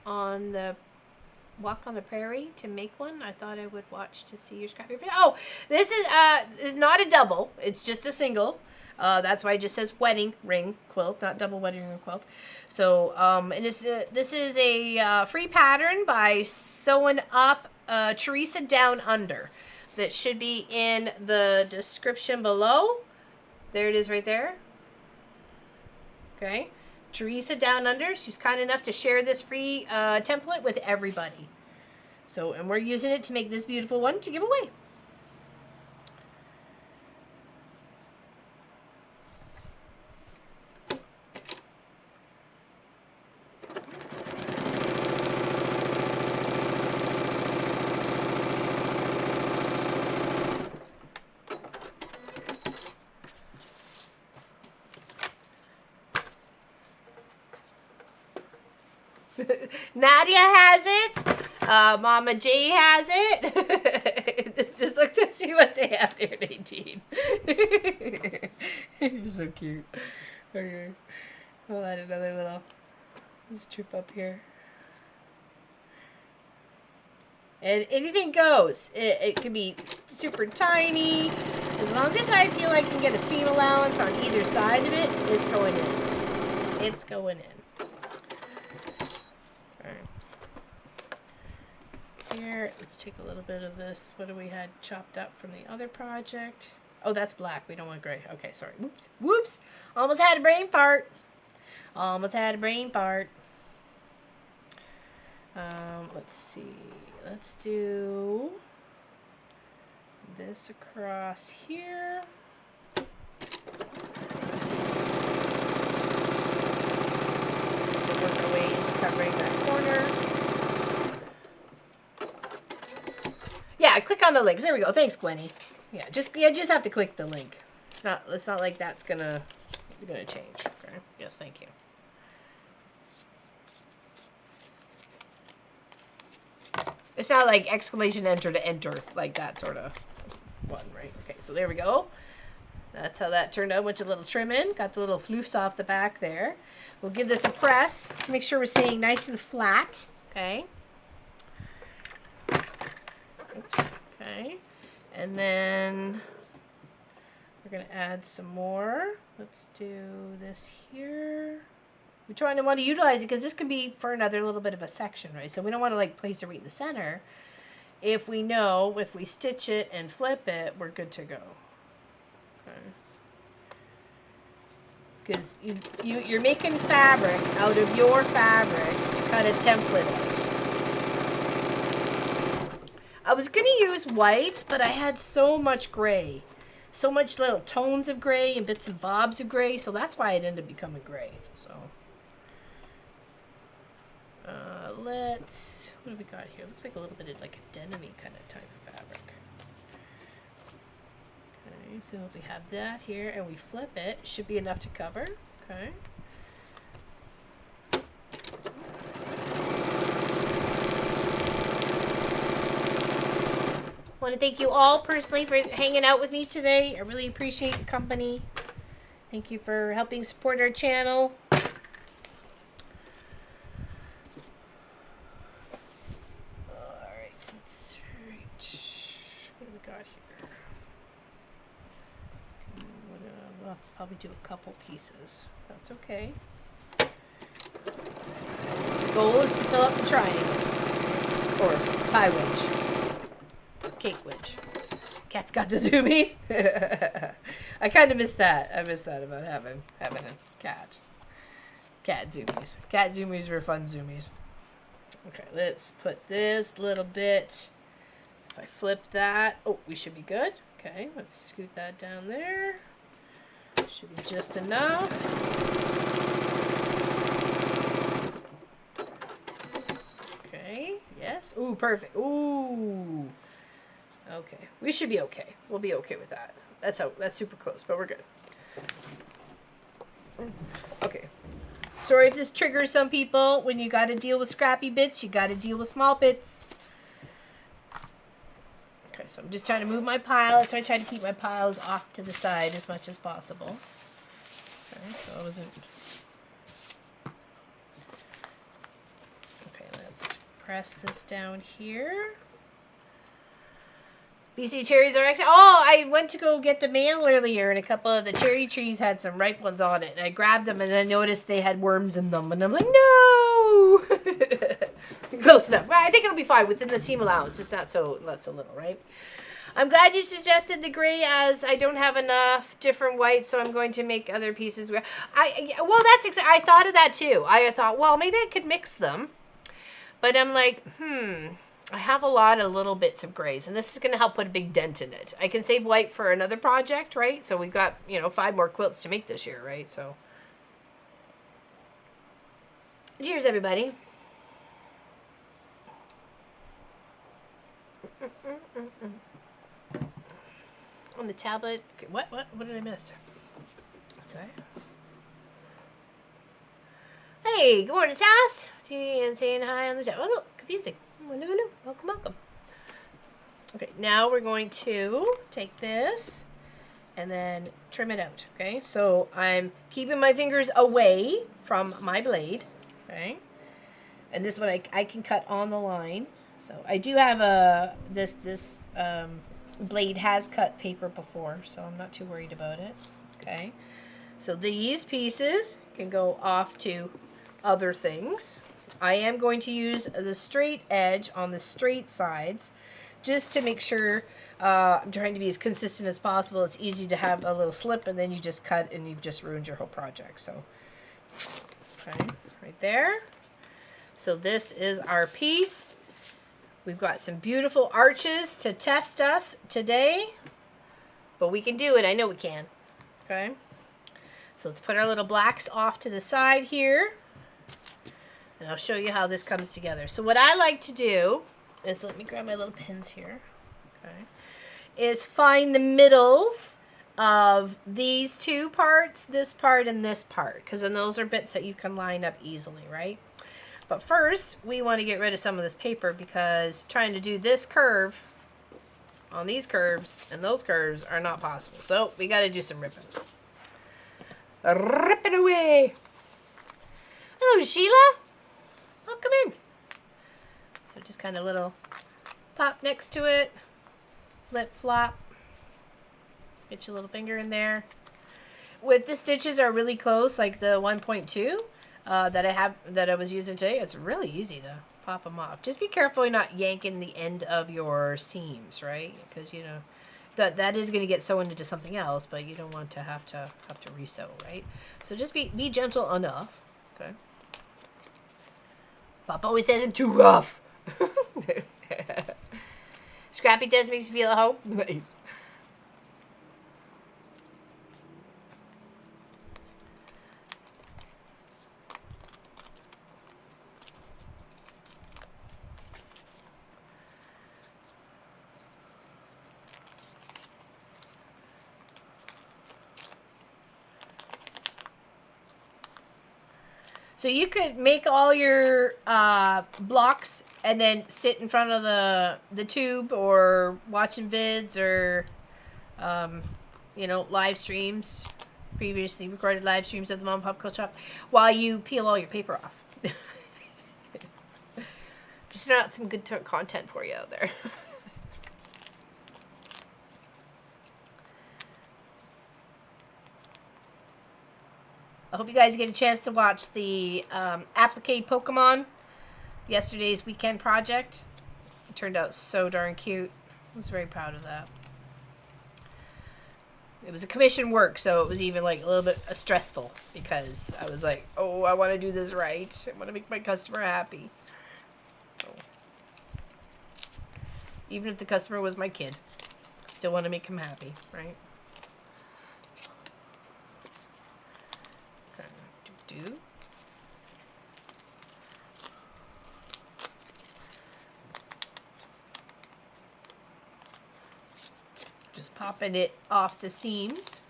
on the prairie to make one. I thought I would watch to see your scrappy. Oh, this is not a double. It's just a single. That's why it just says wedding ring quilt, not double wedding ring quilt. So, and this is a free pattern by Sewing Up Teresa Down Under. That should be in the description below. There it is right there. Okay. Teresa Down Under. She was kind enough to share this free template with everybody. So, and we're using it to make this beautiful one to give away. Nadia has it. Mama J has it. just look to see what they have there, Nadine. You're so cute. Okay. We'll add another little strip up here. And anything goes. It can be super tiny. As long as I feel I can get a seam allowance on either side of it, it's going in. It's going in. Here, let's take a little bit of this. What do we had chopped up from the other project? Oh, that's black. We don't want gray. Okay, sorry. Whoops. Whoops. Almost had a brain fart. Almost had a brain fart. Let's see. Let's do this across here. Work our way into covering that corner. Yeah, click on the links. There we go. Thanks, Gwenny. Yeah, just have to click the link. It's not like that's gonna change. Okay. Yes, thank you. It's not like exclamation enter to enter, like that sort of one, right? Okay, so there we go. That's how that turned out. Went a little trim in. Got the little floofs off the back there. We'll give this a press to make sure we're staying nice and flat. Okay. Oops. Okay. And then we're going to add some more. Let's do this here. We trying to want to utilize it because this could be for another little bit of a section, right? So we don't want to like place it right in the center. If we know, if we stitch it and flip it, we're good to go. Okay. Because you're making fabric out of your fabric to cut a template out. I was going to use white, but I had so much gray. So much little tones of gray and bits and bobs of gray. So that's why it ended up becoming gray. So let's, what do we got here? Looks like a little bit of like a denim-y kind of type of fabric. Okay, so if we have that here and we flip it, it should be enough to cover. Okay. I want to thank you all personally for hanging out with me today. I really appreciate your company. Thank you for helping support our channel. couple pieces. That's okay. Goal is to fill up the triangle. Or pie wedge. Cake wedge. Cat's got the zoomies. I kind of miss that. I miss that about having a cat. Cat zoomies. Cat zoomies were fun zoomies. Okay, let's put this little bit. If I flip that, oh, we should be good. Okay, let's scoot that down there. Should be just enough. Okay, yes. Ooh, perfect. Ooh. Okay, we should be okay. We'll be okay with that. That's super close, but we're good. Okay. Sorry if this triggers some people. When you got to deal with scrappy bits, you got to deal with small bits. Okay, so I'm just trying to move my pile. So I try to keep my piles off to the side as much as possible. Okay, so I wasn't. Okay, let's press this down here. BC cherries are excellent. Oh, I went to go get the mail earlier, and a couple of the cherry trees had some ripe ones on it. And I grabbed them, and I noticed they had worms in them. And I'm like, no! Close enough. Right, I think it'll be fine within the seam allowance. It's not so little, right? I'm glad you suggested the gray, as I don't have enough different whites, so I'm going to make other pieces. Well, I thought of that too. I thought, well, maybe I could mix them. But I'm like, I have a lot of little bits of grays, and this is going to help put a big dent in it. I can save white for another project, right? So we've got, 5 more quilts to make this year, right? So, cheers, everybody. On the tablet. What did I miss? Sorry. Hey, good morning, Sass. TV and saying hi on the chat. Oh, look, confusing. Hello. Welcome. Okay, now we're going to take this and then trim it out, okay? So I'm keeping my fingers away from my blade, okay? And this one I can cut on the line. So I do have this blade has cut paper before, so I'm not too worried about it, okay? So these pieces can go off to other things. I am going to use the straight edge on the straight sides just to make sure I'm trying to be as consistent as possible. It's easy to have a little slip and then you just cut and you've just ruined your whole project. So, okay, right there. So this is our piece. We've got some beautiful arches to test us today, but we can do it. I know we can. Okay. So let's put our little blacks off to the side here. And I'll show you how this comes together. So what I like to do is, let me grab my little pins here, okay, is find the middles of these two parts, this part and this part, because then those are bits that you can line up easily, right? But first, we want to get rid of some of this paper, because trying to do this curve on these curves and those curves are not possible. So we got to do some ripping. Rip it away. Hello, Sheila. Welcome in. So just kind of little pop next to it, flip flop, get your little finger in there. If the stitches are really close, like the 1.2 that I was using today, it's really easy to pop them off. Just be careful you're not yanking the end of your seams, right? Because that is going to get sewn into something else, but you don't want to have to resew, right? So just be gentle enough, okay? Papa always says I'm too rough. Scrappy does makes me feel at home. Nice. So you could make all your blocks and then sit in front of the tube, or watching vids, or live streams, previously recorded live streams of the Mom Pop Quilt Shop, while you peel all your paper off. Just not some good content for you out there. I hope you guys get a chance to watch the applique Pokemon, yesterday's weekend project. It turned out so darn cute. I was very proud of that. It was a commission work, so it was even like a little bit stressful because I was like, oh, I want to do this right. I want to make my customer happy. So, even if the customer was my kid, I still want to make him happy, right? Okay, do. Just popping it off the seams.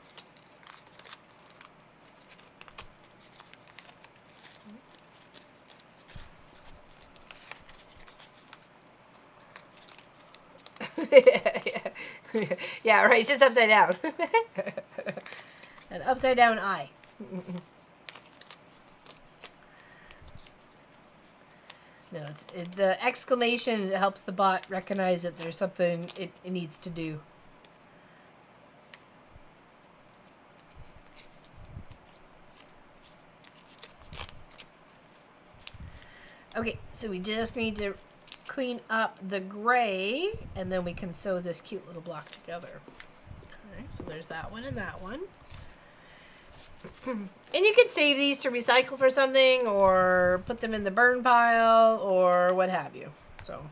Yeah, right. It's just upside down. An upside down eye. No, the exclamation helps the bot recognize that there's something it needs to do. Okay, so we just need to clean up the gray, and then we can sew this cute little block together. Okay, so there's that one and that one. And you could save these to recycle for something, or put them in the burn pile, or what have you. So,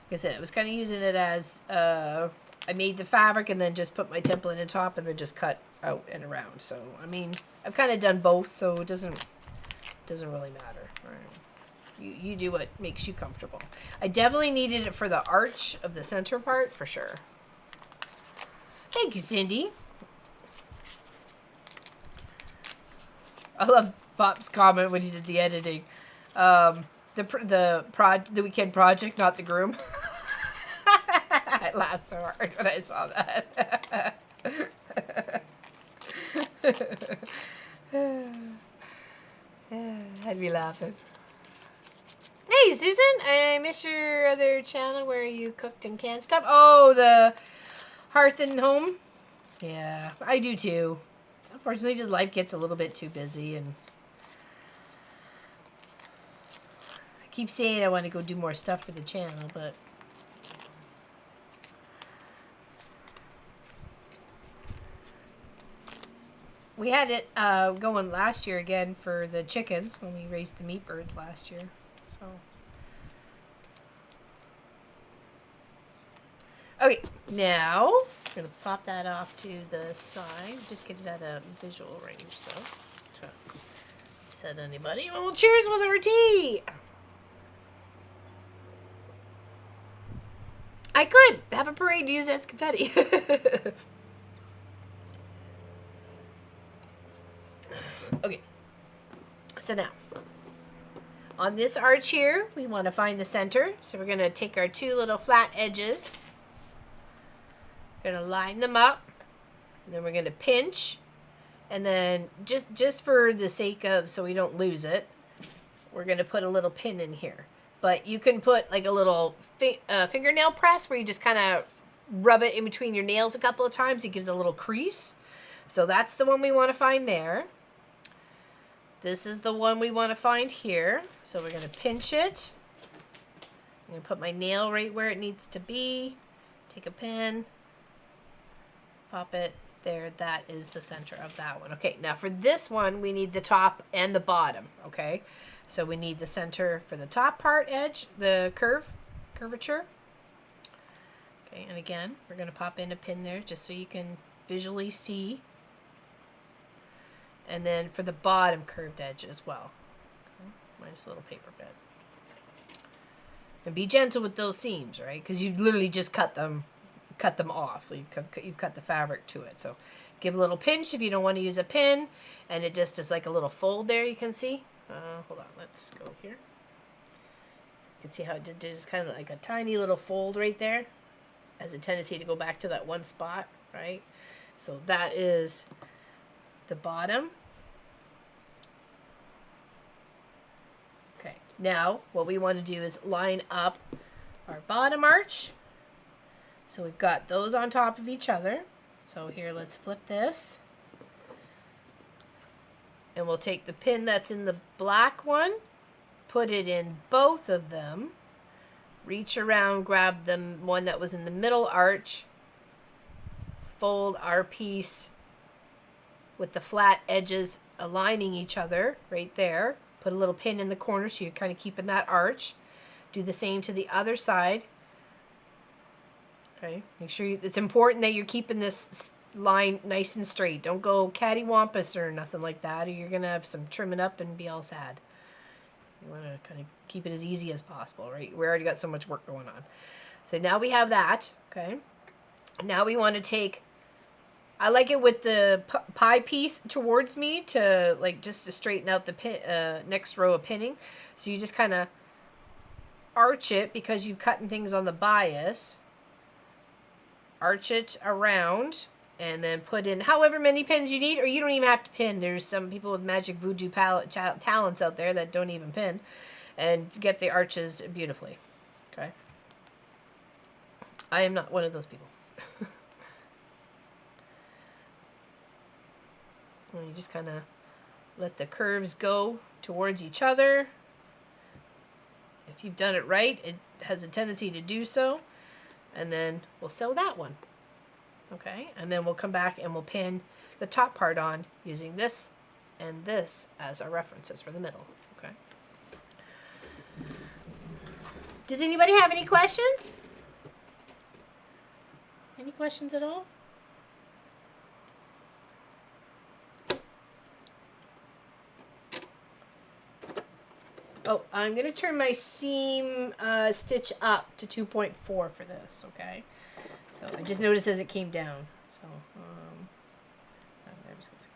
like I said, I was kind of using it as I made the fabric and then just put my template in top and then just cut out and around. So, I mean, I've kind of done both, so it doesn't really matter. Right? You do what makes you comfortable. I definitely needed it for the arch of the center part, for sure. Thank you, Cindy. I love Bob's comment when he did the editing. The weekend project, not the groom. I laughed so hard when I saw that. Had me laughing. Hey, Susan, I miss your other channel where you cooked and canned stuff. Oh, the Hearth and Home. Yeah, I do too. Unfortunately, just life gets a little bit too busy, and I keep saying I want to go do more stuff for the channel, but we had it going last year again for the chickens when we raised the meat birds last year. So, okay, now I'm gonna pop that off to the side. Just get it at a visual range, though, to upset anybody. Oh, cheers with our tea. I could have a parade to use as confetti. Okay, so now on this arch here, we want to find the center. So we're going to take our two little flat edges, going to line them up, and then we're going to pinch, and then just for the sake of so we don't lose it, we're going to put a little pin in here. But you can put like a little fingernail press where you just kind of rub it in between your nails a couple of times. It gives a little crease. So that's the one we want to find there. This is the one we want to find here. So we're going to pinch it. I'm going to put my nail right where it needs to be. Take a pin. Pop it there. That is the center of that one. Okay, now for this one, we need the top and the bottom. Okay, so we need the center for the top part edge, the curvature. Okay, and again, we're going to pop in a pin there just so you can visually see. And then for the bottom curved edge as well. Okay. Minus a little paper bit. And be gentle with those seams, right? Because you literally just cut them off. You've cut the fabric to it. So give a little pinch if you don't want to use a pin. And it just is like a little fold there, you can see. Hold on, let's go here. You can see how it did just kind of like a tiny little fold right there. Has a tendency to go back to that one spot, right? So that is the bottom. Okay, now what we want to do is line up our bottom arch So we've got those on top of each other. So here, let's flip this. And we'll take the pin that's in the black one, put it in both of them, reach around, grab the one that was in the middle arch, fold our piece with the flat edges aligning each other right there. Put a little pin in the corner so you're kind of keeping that arch. Do the same to the other side. Okay, make sure it's important that you're keeping this line nice and straight. Don't go cattywampus or nothing like that, or you're gonna have some trimming up and be all sad. You want to kind of keep it as easy as possible, right? We already got so much work going on. So now we have that. Okay, now we want to take, I like it with the pie piece towards me to like just to straighten out the pin, next row of pinning. So you just kind of arch it because you've cutting things on the bias. Arch it around and then put in however many pins you need, or you don't even have to pin. There's some people with magic voodoo talents out there that don't even pin and get the arches beautifully. Okay. I am not one of those people. And you just kind of let the curves go towards each other. If you've done it right, it has a tendency to do so. And then we'll sew that one. Okay, and then we'll come back and we'll pin the top part on using this and this as our references for the middle. Okay. Does anybody have any questions? Any questions at all? Oh, I'm going to turn my seam stitch up to 2.4 for this, okay? So I just noticed as it came down. So,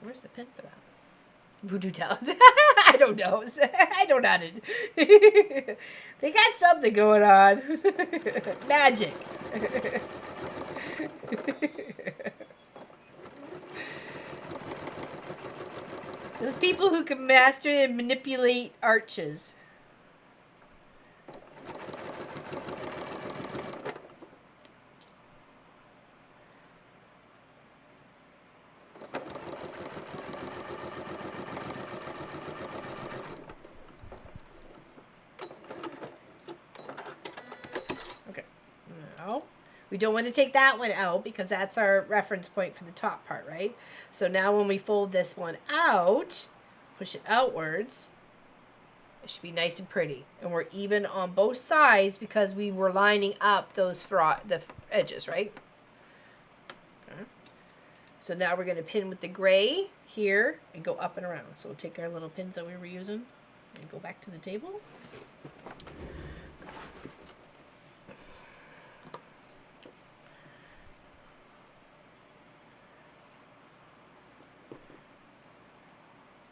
where's the pin for that? Voodoo towels. I don't know. I don't know how to. They got something going on. Magic. Those people who can master and manipulate arches. Okay. Now, we don't want to take that one out because that's our reference point for the top part, right? So now when we fold this one out, push it outwards, it should be nice and pretty. And we're even on both sides because we were lining up those the edges, right? Okay. So now we're going to pin with the gray here and go up and around. So we'll take our little pins that we were using and go back to the table.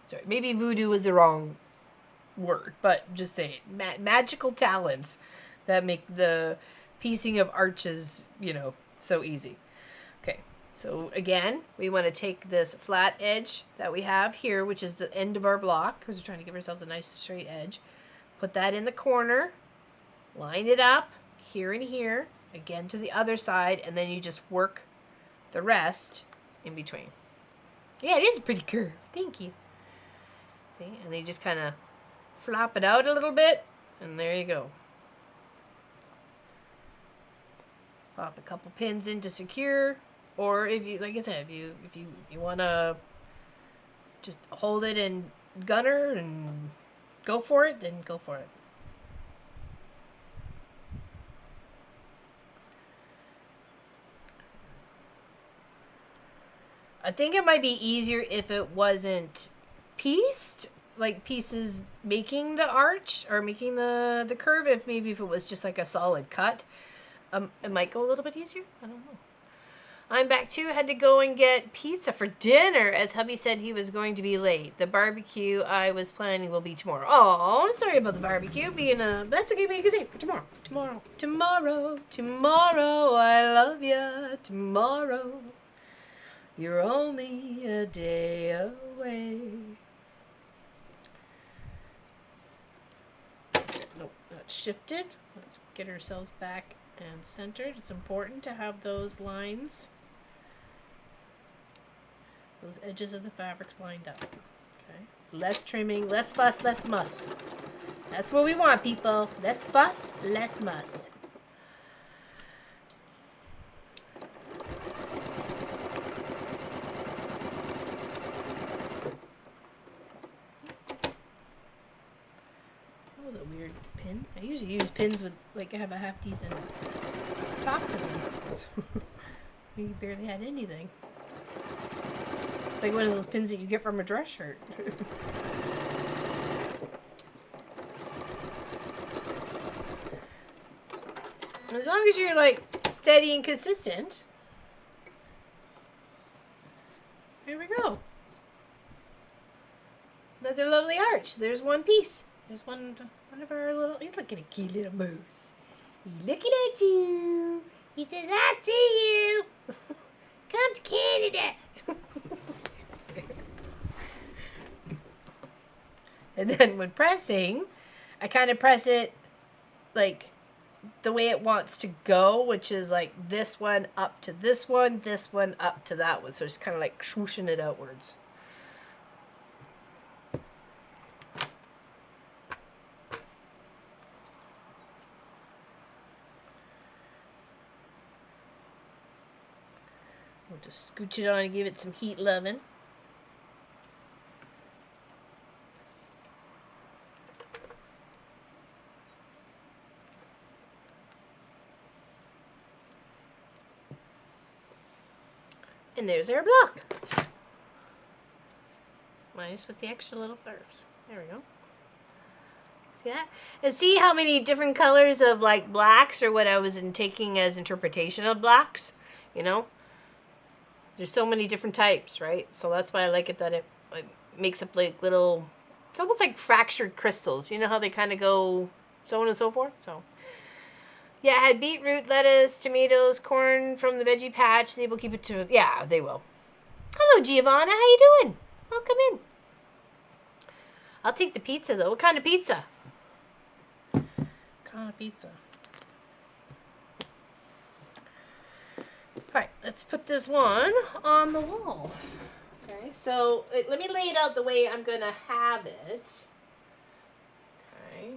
Sorry, maybe voodoo is the wrong word, but just say it. Magical talents that make the piecing of arches, you know, so easy. Okay, so again, we want to take this flat edge that we have here, which is the end of our block, because we're trying to give ourselves a nice straight edge. Put that in the corner, line it up here and here, again to the other side, and then you just work the rest in between. Yeah, it is a pretty curve. Thank you. See, and then you just kind of flop it out a little bit, and there you go. Pop a couple pins in to secure, or if you, like I said, if you want to just hold it and gunner and go for it, then go for it. I think it might be easier if it wasn't pieced, like pieces making the arch or making the curve. If it was just like a solid cut, it might go a little bit easier. I don't know. I'm back too. Had to go and get pizza for dinner as hubby said he was going to be late. The barbecue I was planning will be tomorrow. Oh, I'm sorry about the barbecue being that's okay, but you can say for tomorrow. Tomorrow, I love ya. Tomorrow, you're only a day away. Nope, not shifted. Let's get ourselves back and centered. It's important to have those lines, those edges of the fabrics lined up. Okay, so less trimming, less fuss, less muss. That's what we want, people. Less fuss, less muss. That was a weird pin. I usually use pins with, like, I have a half decent top to them. You barely had anything. It's like one of those pins that you get from a dress shirt. As long as you're, like, steady and consistent. Here we go. Another lovely arch. There's one piece. There's one of our little... You're looking at cute little moose. He's looking at you. He says, I see you. Come to Canada. And then when pressing, I kind of press it like the way it wants to go, which is like this one up to this one up to that one. So it's kind of like swooshing it outwards. We'll just scooch it on and give it some heat loving. And there's our block. Minus with the extra little furs. There we go. See that? And see how many different colors of like blacks are what I was taking as interpretation of blacks? You know? There's so many different types, right? So that's why I like it that it makes up like little, it's almost like fractured crystals. You know how they kind of go so on and so forth? So. Yeah, I had beetroot, lettuce, tomatoes, corn from the veggie patch. They will keep it to... Yeah, they will. Hello, Giovanna. How you doing? Welcome in. I'll take the pizza, though. What kind of pizza? What kind of pizza? All right, let's put this one on the wall. Okay, so let me lay it out the way I'm going to have it. Okay.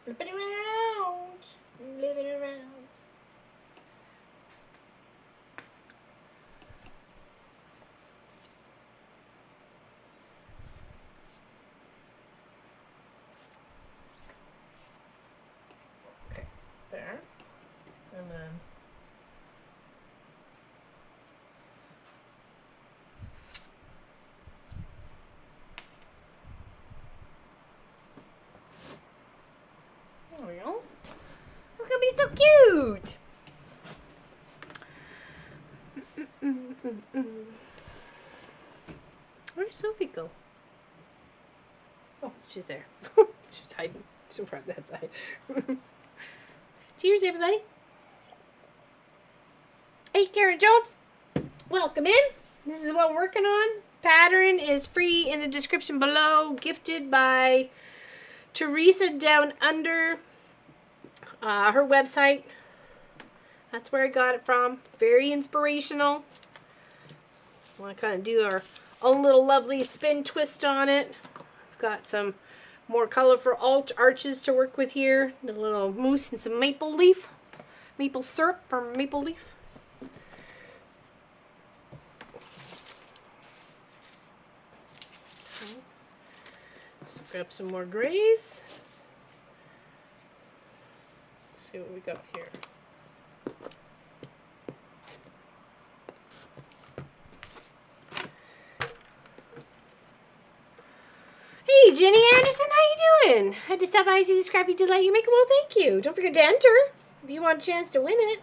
Flip it around, live it around. Okay, there, and then there we go. It's gonna be so cute. Where'd Sophie go? Oh, she's there. She's hiding. She's in front of that side. Cheers, everybody. Hey, Karen Jones. Welcome in. This is what we're working on. Pattern is free in the description below. Gifted by Teresa down under. Her website. That's where I got it from. Very inspirational. Want to kind of do our own little lovely spin twist on it. We've got some more colorful arches to work with here. A little mousse and some maple leaf. Maple syrup from maple leaf. Okay. So grab some more grays. Let's see what we got here. Hey, Jenny Anderson, how you doing? Had to stop by and see the Scrappy Delight you make. Well, thank you. Don't forget to enter if you want a chance to win it.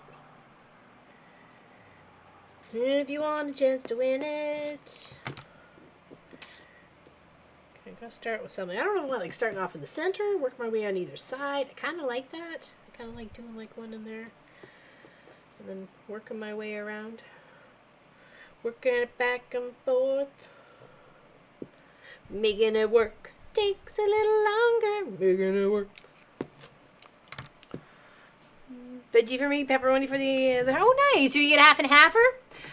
If you want a chance to win it. Okay, I gotta start with something. I don't know if I like starting off in the center, work my way on either side. I kind of like that. I kind of like doing like one in there. And then working my way around. Working it back and forth. Making it work takes a little longer. Making it work Veggie for me, pepperoni for the oh, nice. So you get half and halfer?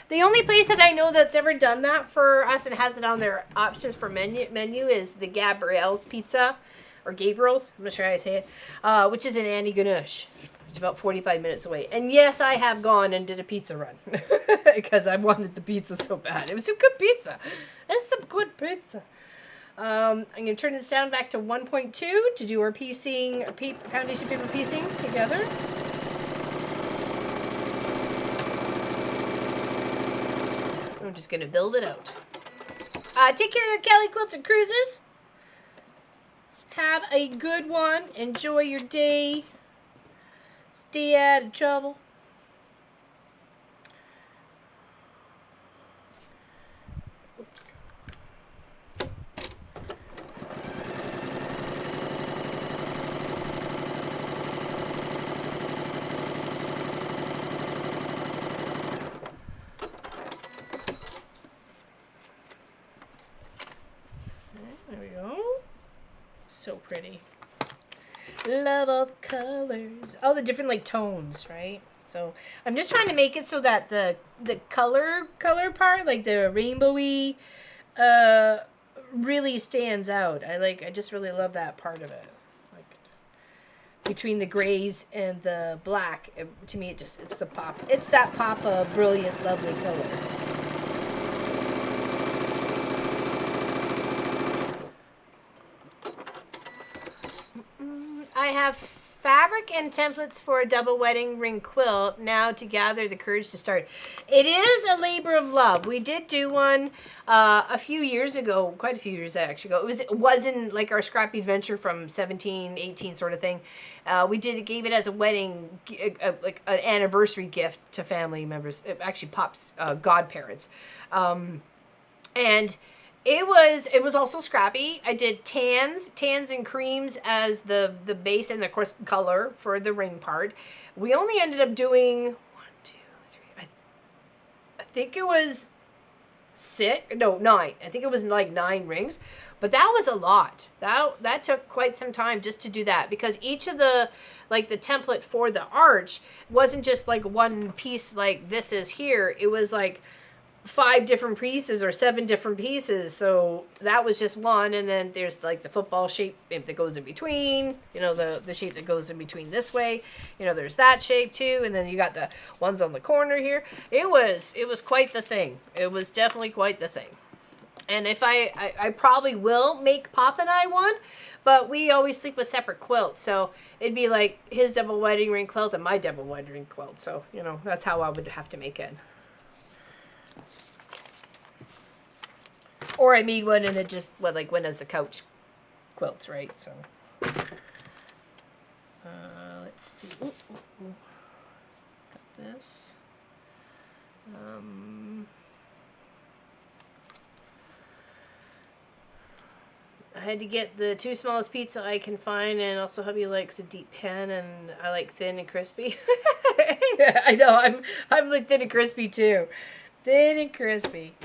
The only place that I know that's ever done that for us and has it on their options for menu is the Gabrielle's Pizza, or Gabriel's, I'm not sure how I say it, which is in Annie Ganush. It's about 45 minutes away. And yes, I have gone and did a pizza run because I wanted the pizza so bad. It was some good pizza. That's some good pizza. I'm going to turn this down back to 1.2 to do our piecing, foundation paper piecing together. I'm just going to build it out. Take care of Kelly Quilts and Cruises. Have a good one. Enjoy your day. Stay out of trouble. There we go. So pretty. Love all the colors. All the different like tones, right? So I'm just trying to make it so that the color part, like the rainbowy, really stands out. I just really love that part of it. Like between the grays and the black, to me it's the pop. It's that pop of brilliant, lovely color. I have fabric and templates for a double wedding ring quilt now to gather the courage to start. It is a labor of love. We did do one a few years ago, quite a few years actually ago. It was in like our Scrappy Adventure from 17, 18 sort of thing. We gave it as a wedding, like an anniversary gift to family members. It actually Pop's godparents. And it was also scrappy. I did tans and creams as the base and of course color for the ring part. We only ended up doing 1, 2, 3. I think it was 9. I think it was like 9 rings, but that was a lot. That took quite some time just to do that because each of the the template for the arch wasn't just like one piece like this is here. It was like 5 different pieces or 7 different pieces, so that was just one, and then there's like the football shape that goes in between, you know, the shape that goes in between this way, you know, there's that shape too, and then you got the ones on the corner here. It was quite the thing. It was definitely quite the thing. And if I probably will make Pop and I one, but we always sleep with separate quilts, so it'd be like his double wedding ring quilt and my double wedding ring quilt, so you know, that's how I would have to make it. Or I made one and it just went as a couch quilt, right? So let's see. Ooh. Got this. I had to get the 2 smallest pizza I can find, and also hubby likes a deep pan, and I like thin and crispy. I know, I'm like thin and crispy too. Thin and crispy.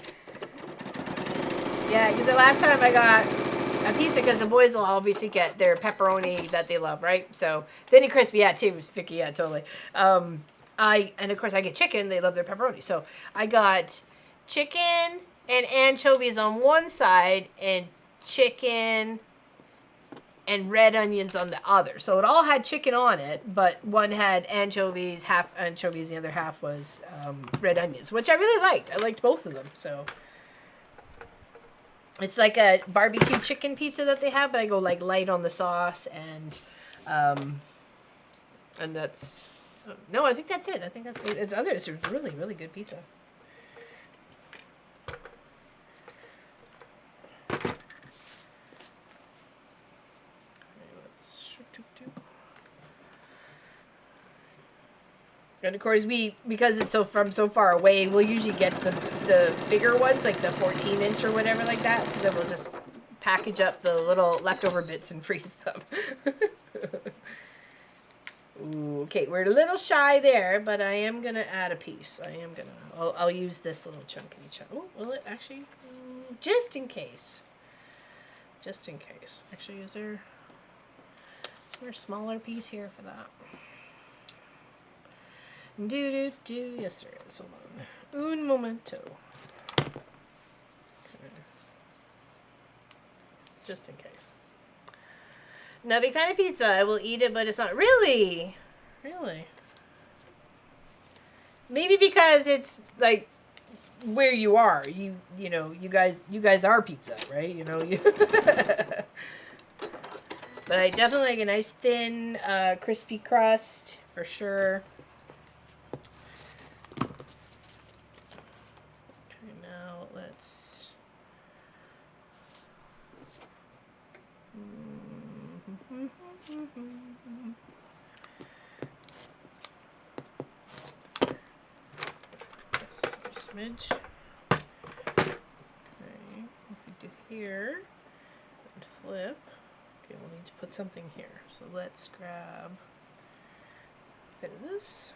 Yeah, because the last time I got a pizza, because the boys will obviously get their pepperoni that they love, right? So thin and crispy, yeah, too, Vicky, yeah, totally. And of course I get chicken. They love their pepperoni, so I got chicken and anchovies on one side, and chicken and red onions on the other. So it all had chicken on it, but one had anchovies, half anchovies, the other half was red onions, which I really liked. I liked both of them, so. It's like a barbecue chicken pizza that they have, but I go like light on the sauce, and that's, no, I think that's it. I think that's it. It's really, really good pizza. And of course, because it's from so far away, we'll usually get the bigger ones, like the 14-inch or whatever like that. So then we'll just package up the little leftover bits and freeze them. Ooh, okay, we're a little shy there, but I am gonna add a piece. I'll use this little chunk in each. Oh, will it actually? Just in case. Just in case. Actually, is there a smaller piece here for that? Yes, there is. Hold on. Un momento. Just in case. Not a big fan of pizza. I will eat it, but it's not really. Really. Maybe because it's like where you are. You know, you guys are pizza, right? You know, you But I definitely like a nice thin crispy crust for sure. Okay, now let's this is a smidge. Okay, if we do here and flip, okay, we'll need to put something here. So let's grab a bit of this.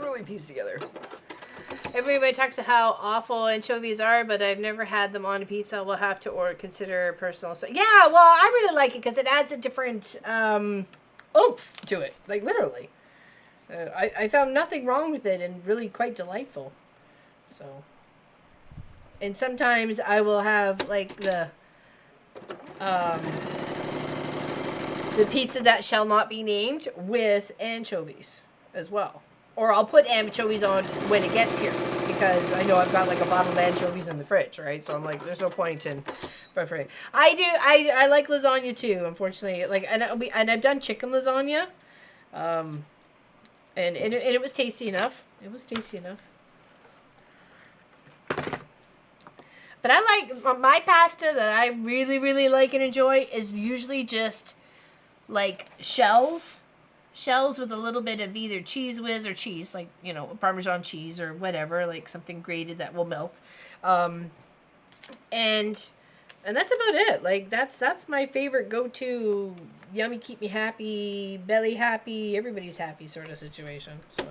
Really pieced together. Everybody talks about how awful anchovies are, but I've never had them on a pizza. We'll have to consider personal. Yeah, well, I really like it because it adds a different oomph to it. Like literally, I found nothing wrong with it and really quite delightful. So, and sometimes I will have like the pizza that shall not be named with anchovies as well. Or I'll put anchovies on when it gets here because I know I've got like a bottle of anchovies in the fridge, right? So I'm like, there's no point in preferring. I like lasagna too, unfortunately. Like, and I've done chicken lasagna, and it was tasty enough. It was tasty enough. But I like my pasta that I really like and enjoy is usually just like shells with a little bit of either cheese whiz or cheese, like, you know, Parmesan cheese or whatever, like something grated that will melt. And that's about it. Like, that's my favorite go-to yummy, keep me happy, belly happy, everybody's happy sort of situation. So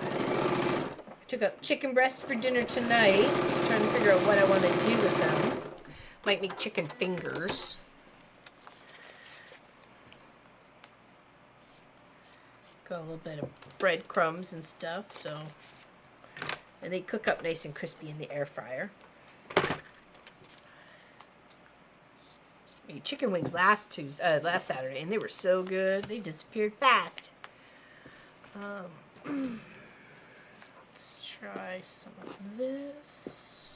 I took up chicken breasts for dinner tonight. Just trying to figure out what I want to do with them. Might make chicken fingers. Got a little bit of breadcrumbs and stuff, so, and they cook up nice and crispy in the air fryer. I ate chicken wings last Saturday, and they were so good. They disappeared fast. Let's try some of this.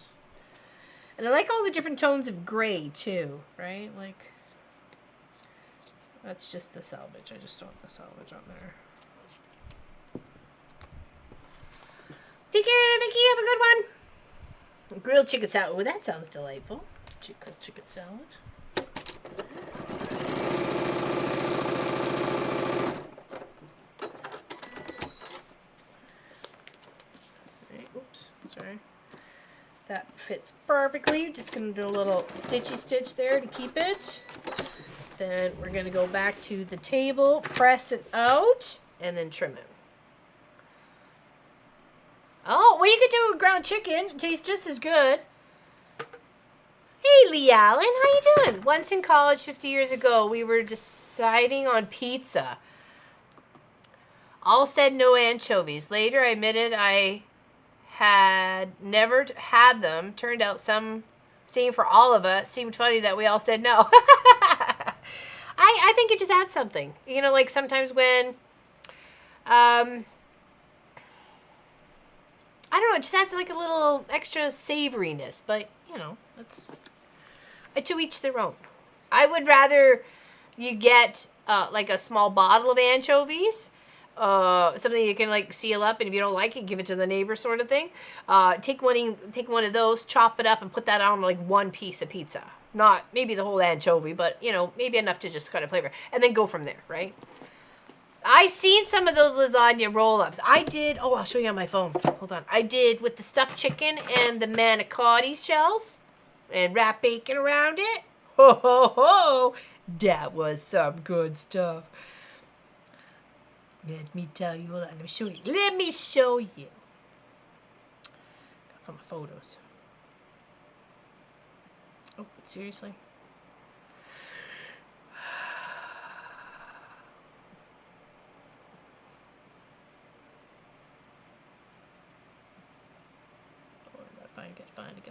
And I like all the different tones of gray too, right? Like, that's just the salvage. I just don't want the salvage on there. Take care, Vicky. Have a good one. Grilled chicken salad. Oh, that sounds delightful. Grilled chicken salad. Right, oops, sorry. That fits perfectly. Just gonna do a little stitchy stitch there to keep it. Then we're gonna go back to the table, press it out, and then trim it. Oh, well, you could do a ground chicken. It tastes just as good. Hey, Lee Allen, how you doing? Once in college 50 years ago, we were deciding on pizza. All said no anchovies. Later, I admitted I had never had them. Turned out same for all of us. Seemed funny that we all said no. I think it just adds something. You know, like sometimes when... I don't know, it just adds like a little extra savoriness, but, you know, it's to each their own. I would rather you get like a small bottle of anchovies, something you can like seal up, and if you don't like it, give it to the neighbor sort of thing. Take one of those, chop it up, and put that on like one piece of pizza. Not maybe the whole anchovy, but, you know, maybe enough to just kind of flavor. And then go from there, right? I've seen some of those lasagna roll-ups. I did, oh, I'll show you on my phone. Hold on. I did with the stuffed chicken and the manicotti shells and wrap bacon around it. Ho, ho, ho. That was some good stuff. Let me tell you. Hold on. Let me show you. Let me show you. Got from my photos. Oh, seriously?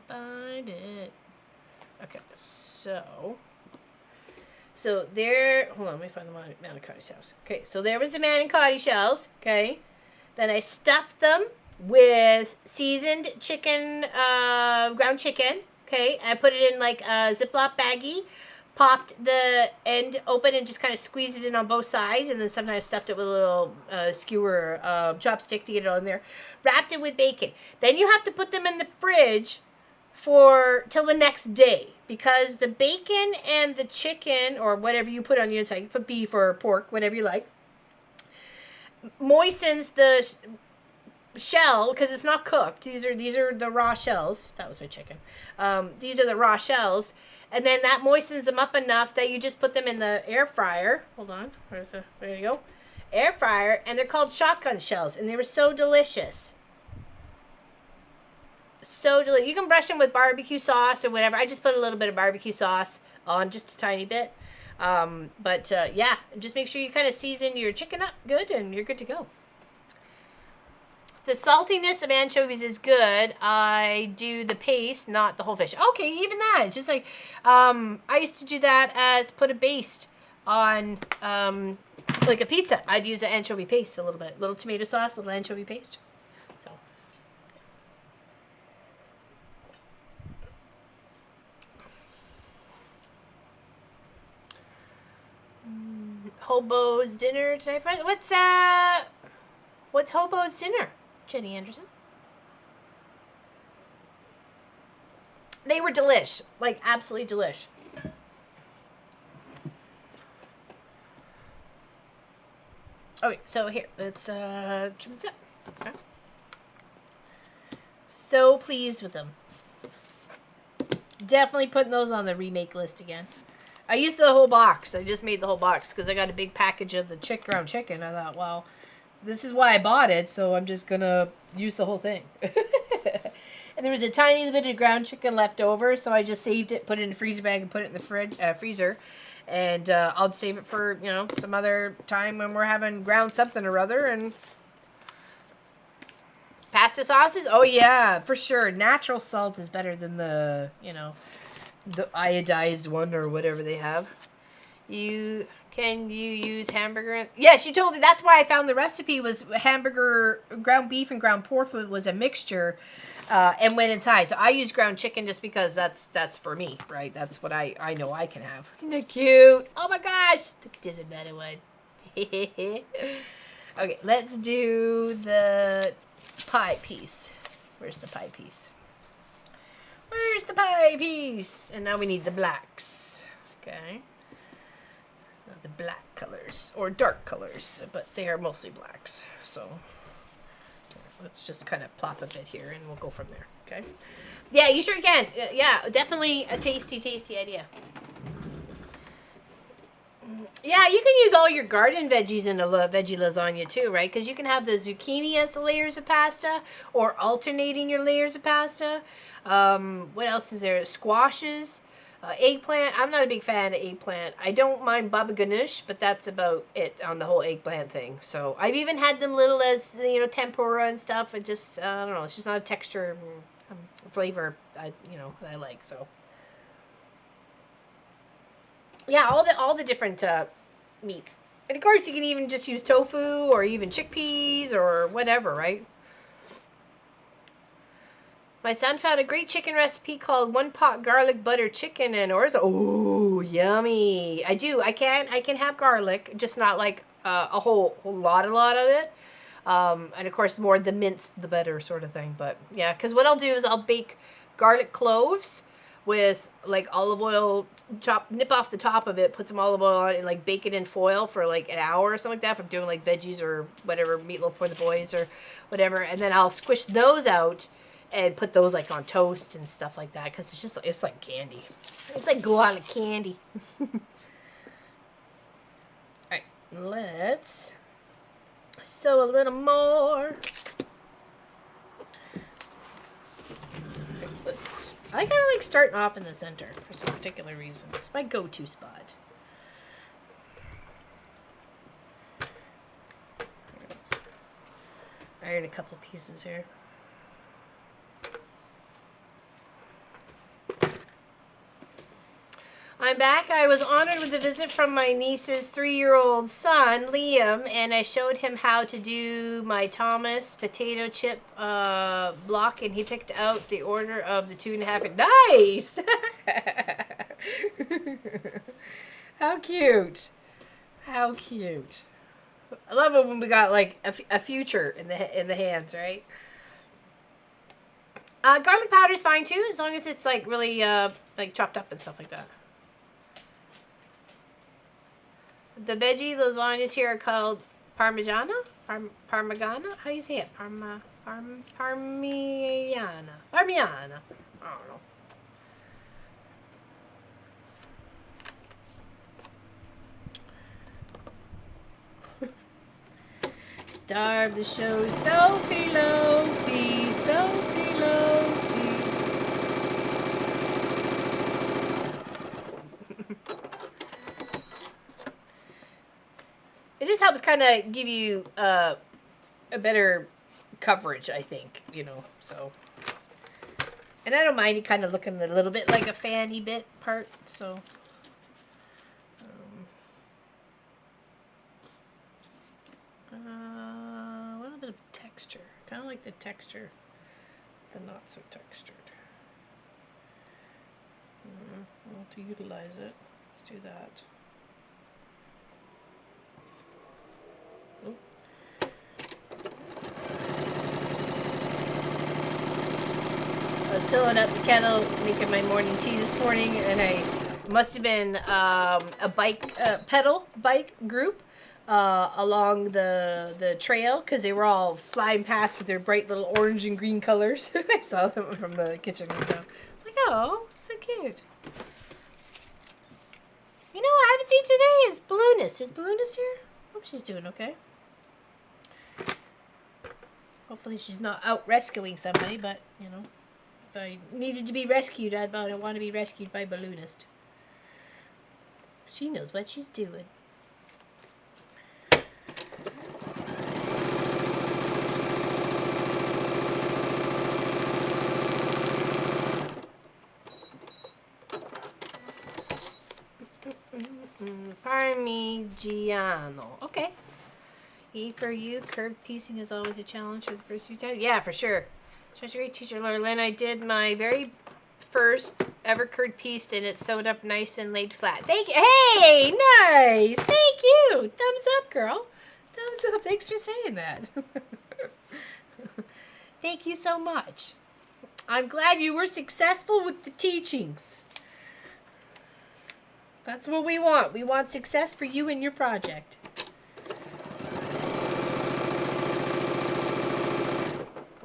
Find it. Okay, so there, hold on, let me find the manicotti shells. Okay, so there was the manicotti shells, okay? Then I stuffed them with seasoned chicken, ground chicken, okay? I put it in like a Ziploc baggie, popped the end open and just kind of squeezed it in on both sides, and then sometimes stuffed it with a little skewer chopstick to get it on there. Wrapped it with bacon. Then you have to put them in the fridge till the next day, because the bacon and the chicken, or whatever you put on the inside, you put beef or pork, whatever you like, moistens the shell because it's not cooked. These are the raw shells. That was my chicken. These are the raw shells, and then that moistens them up enough that you just put them in the air fryer. Hold on, there you go, air fryer, and they're called shotgun shells, and they were so delicious. So delicious. You can brush them with barbecue sauce or whatever. I just put a little bit of barbecue sauce on, just a tiny bit. Yeah, just make sure you kind of season your chicken up good, and you're good to go. The saltiness of anchovies is good. I do the paste, not the whole fish. Okay, even that. It's just like, I used to do that as put a baste on, like a pizza. I'd use the anchovy paste a little bit. Little tomato sauce, little anchovy paste. So. Hobo's dinner tonight. What's Hobo's dinner, Jenny Anderson? They were delish, like absolutely delish. Okay, so here, let's trim this up. Okay. So pleased with them. Definitely putting those on the remake list again. I used the whole box. I just made the whole box because I got a big package of the ground chicken. I thought, well, this is why I bought it, so I'm just gonna use the whole thing. And there was a tiny bit of ground chicken left over, so I just saved it, put it in the freezer bag, and put it in the freezer. And I'll save it for, you know, some other time when we're having ground something or other. And pasta sauces, oh yeah, for sure. Natural salt is better than the, you know, the iodized one or whatever they have. Can you use hamburger? Yes, you totally. That's why I found the recipe was hamburger, ground beef and ground pork was a mixture, and went inside. So I use ground chicken just because that's for me, right? That's what I know I can have. Isn't it cute? Oh my gosh! Look, there's another one. Okay, let's do the pie piece. Where's the pie piece? Where's the pie piece? And now we need the blacks. Okay. The black colors, or dark colors, but they are mostly blacks. So let's just kind of plop a bit here and we'll go from there. Okay. Yeah, you sure can. Yeah, definitely a tasty, tasty idea. Yeah, you can use all your garden veggies in a veggie lasagna too, right? Because you can have the zucchini as the layers of pasta, or alternating your layers of pasta. What else is there? Squashes, eggplant. I'm not a big fan of eggplant. I don't mind baba ganoush, but that's about it on the whole eggplant thing. So I've even had them little as, you know, tempura and stuff. It just, I don't know, it's just not a texture, flavor, you know, that I like. So yeah, all the different meats. And of course you can even just use tofu or even chickpeas or whatever, right? My son found a great chicken recipe called one pot garlic butter chicken and orzo. Oh, yummy. I do. I can have garlic, just not like a whole lot of it. And of course, more the minced, the better sort of thing. But yeah, because what I'll do is I'll bake garlic cloves with like olive oil, nip off the top of it, put some olive oil on it, and like bake it in foil for like an hour or something like that. If I'm doing like veggies or whatever, meatloaf for the boys or whatever. And then I'll squish those out and put those like on toast and stuff like that, because it's like candy. It's like garlic candy. Alright, let's Sew a little more. I kind of like starting off in the center for some particular reason. It's my go-to spot. Iron a couple pieces here. I'm back. I was honored with a visit from my niece's 3-year-old son, Liam, and I showed him how to do my Thomas potato chip block, and he picked out the order of the 2.5. Nice! How cute. How cute. I love it when we got like a future in the hands, right? Garlic powder is fine too, as long as it's like really like chopped up and stuff like that. The veggie lasagnas here are called Parmigiana? Parmigiana? How do you say it? Parmigiana. Parmigiana. I don't know. Star of the show, Sophie Lofi, Sophie Lofi. It just helps kind of give you a better coverage, I think, you know, so. And I don't mind it kind of looking a little bit like a fanny bit part, so. A little bit of texture. Kind of like the texture, the not so textured. I want to utilize it. Let's do that. I was filling up the kettle, making my morning tea this morning, and I must have been a pedal bike group along the trail, because they were all flying past with their bright little orange and green colors. I saw them from the kitchen window. It's like, oh, so cute. You know what I haven't seen today is Balloonist. Is Balloonist here? Hope she's doing okay. Hopefully she's not out rescuing somebody, but, you know, if I needed to be rescued, I'd want to be rescued by Balloonist. She knows what she's doing. Parmigiano. Okay. E for you. Curved piecing is always a challenge for the first few times. Yeah, for sure. Such a great teacher, Laura Lynn. I did my very first ever curved piece, and it's sewed up nice and laid flat. Thank you. Hey, nice. Thank you. Thumbs up, girl. Thumbs up. Thanks for saying that. Thank you so much. I'm glad you were successful with the teachings. That's what we want. We want success for you and your project.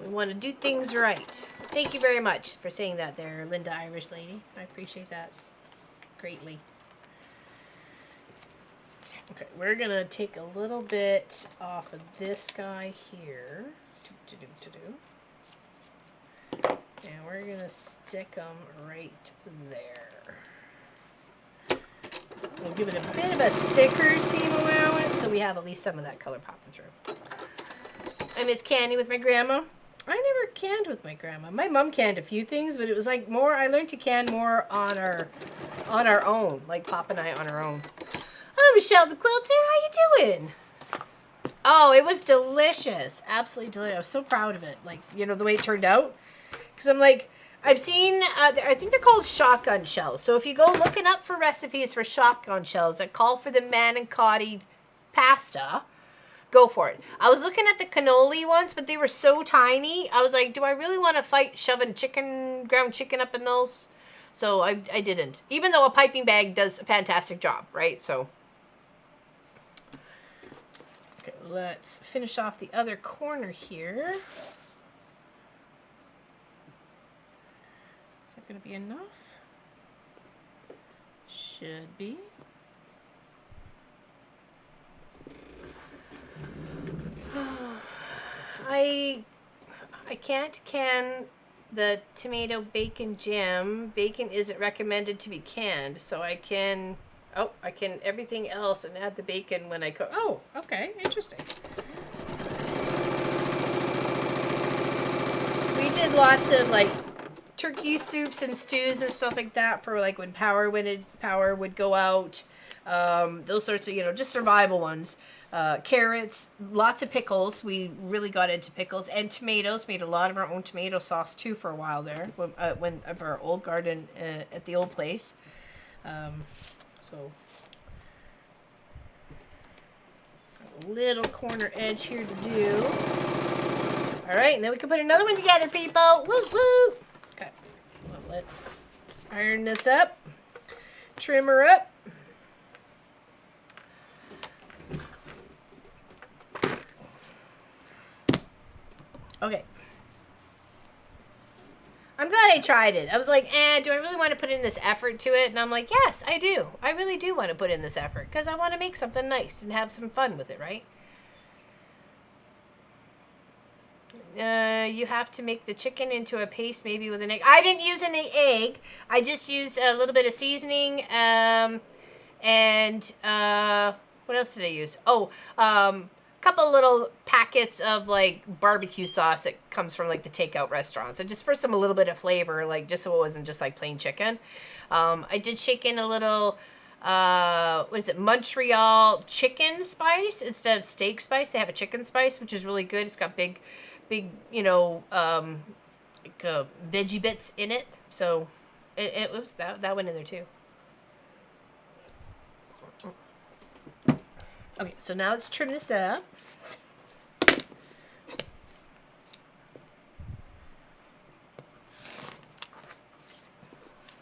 We want to do things right. Thank you very much for saying that there, Linda Irish Lady. I appreciate that greatly. Okay, we're going to take a little bit off of this guy here. And we're going to stick them right there. We'll give it a bit of a thicker seam allowance so we have at least some of that color popping through. I miss candy with my grandma. I never canned with my grandma. My mom canned a few things, but it was like more, I learned to can more on our own, like Pop and I on our own. Oh, Michelle the Quilter, how you doing? Oh, it was delicious. Absolutely delicious. I was so proud of it. Like, you know, the way it turned out. Because I'm like, I've seen, I think they're called shotgun shells. So if you go looking up for recipes for shotgun shells that call for the manicotti pasta, go for it. I was looking at the cannoli ones, but they were so tiny. I was like, do I really want to fight shoving ground chicken up in those? So I didn't. Even though a piping bag does a fantastic job, right? So, okay, let's finish off the other corner here. Gonna be enough? Should be. I can't can the tomato bacon jam. Bacon isn't recommended to be canned, so I can everything else and add the bacon when I cook. Oh, okay, interesting. We did lots of like turkey soups and stews and stuff like that for like when power would go out. Those sorts of, just survival ones. Carrots, lots of pickles. We really got into pickles and tomatoes. Made a lot of our own tomato sauce too for a while there when of our old garden at the old place. So got a little corner edge here to do. All right, and then we can put another one together, people. Woo woo. Okay, well, let's iron this up, trim her up. Okay. I'm glad I tried it. I was like, do I really want to put in this effort to it? And I'm like, yes, I do. I really do want to put in this effort because I want to make something nice and have some fun with it, right? You have to make the chicken into a paste, maybe with an egg. I didn't use any egg. I just used a little bit of seasoning. And what else did I use? Oh, couple little packets of like barbecue sauce that comes from like the takeout restaurants, and just for a little bit of flavor, like just so it wasn't just like plain chicken. I did shake in a little what is it, Montreal chicken spice instead of steak spice. They have a chicken spice which is really good. It's got big like veggie bits in it, so it was that went in there too. Okay, so now let's trim this up.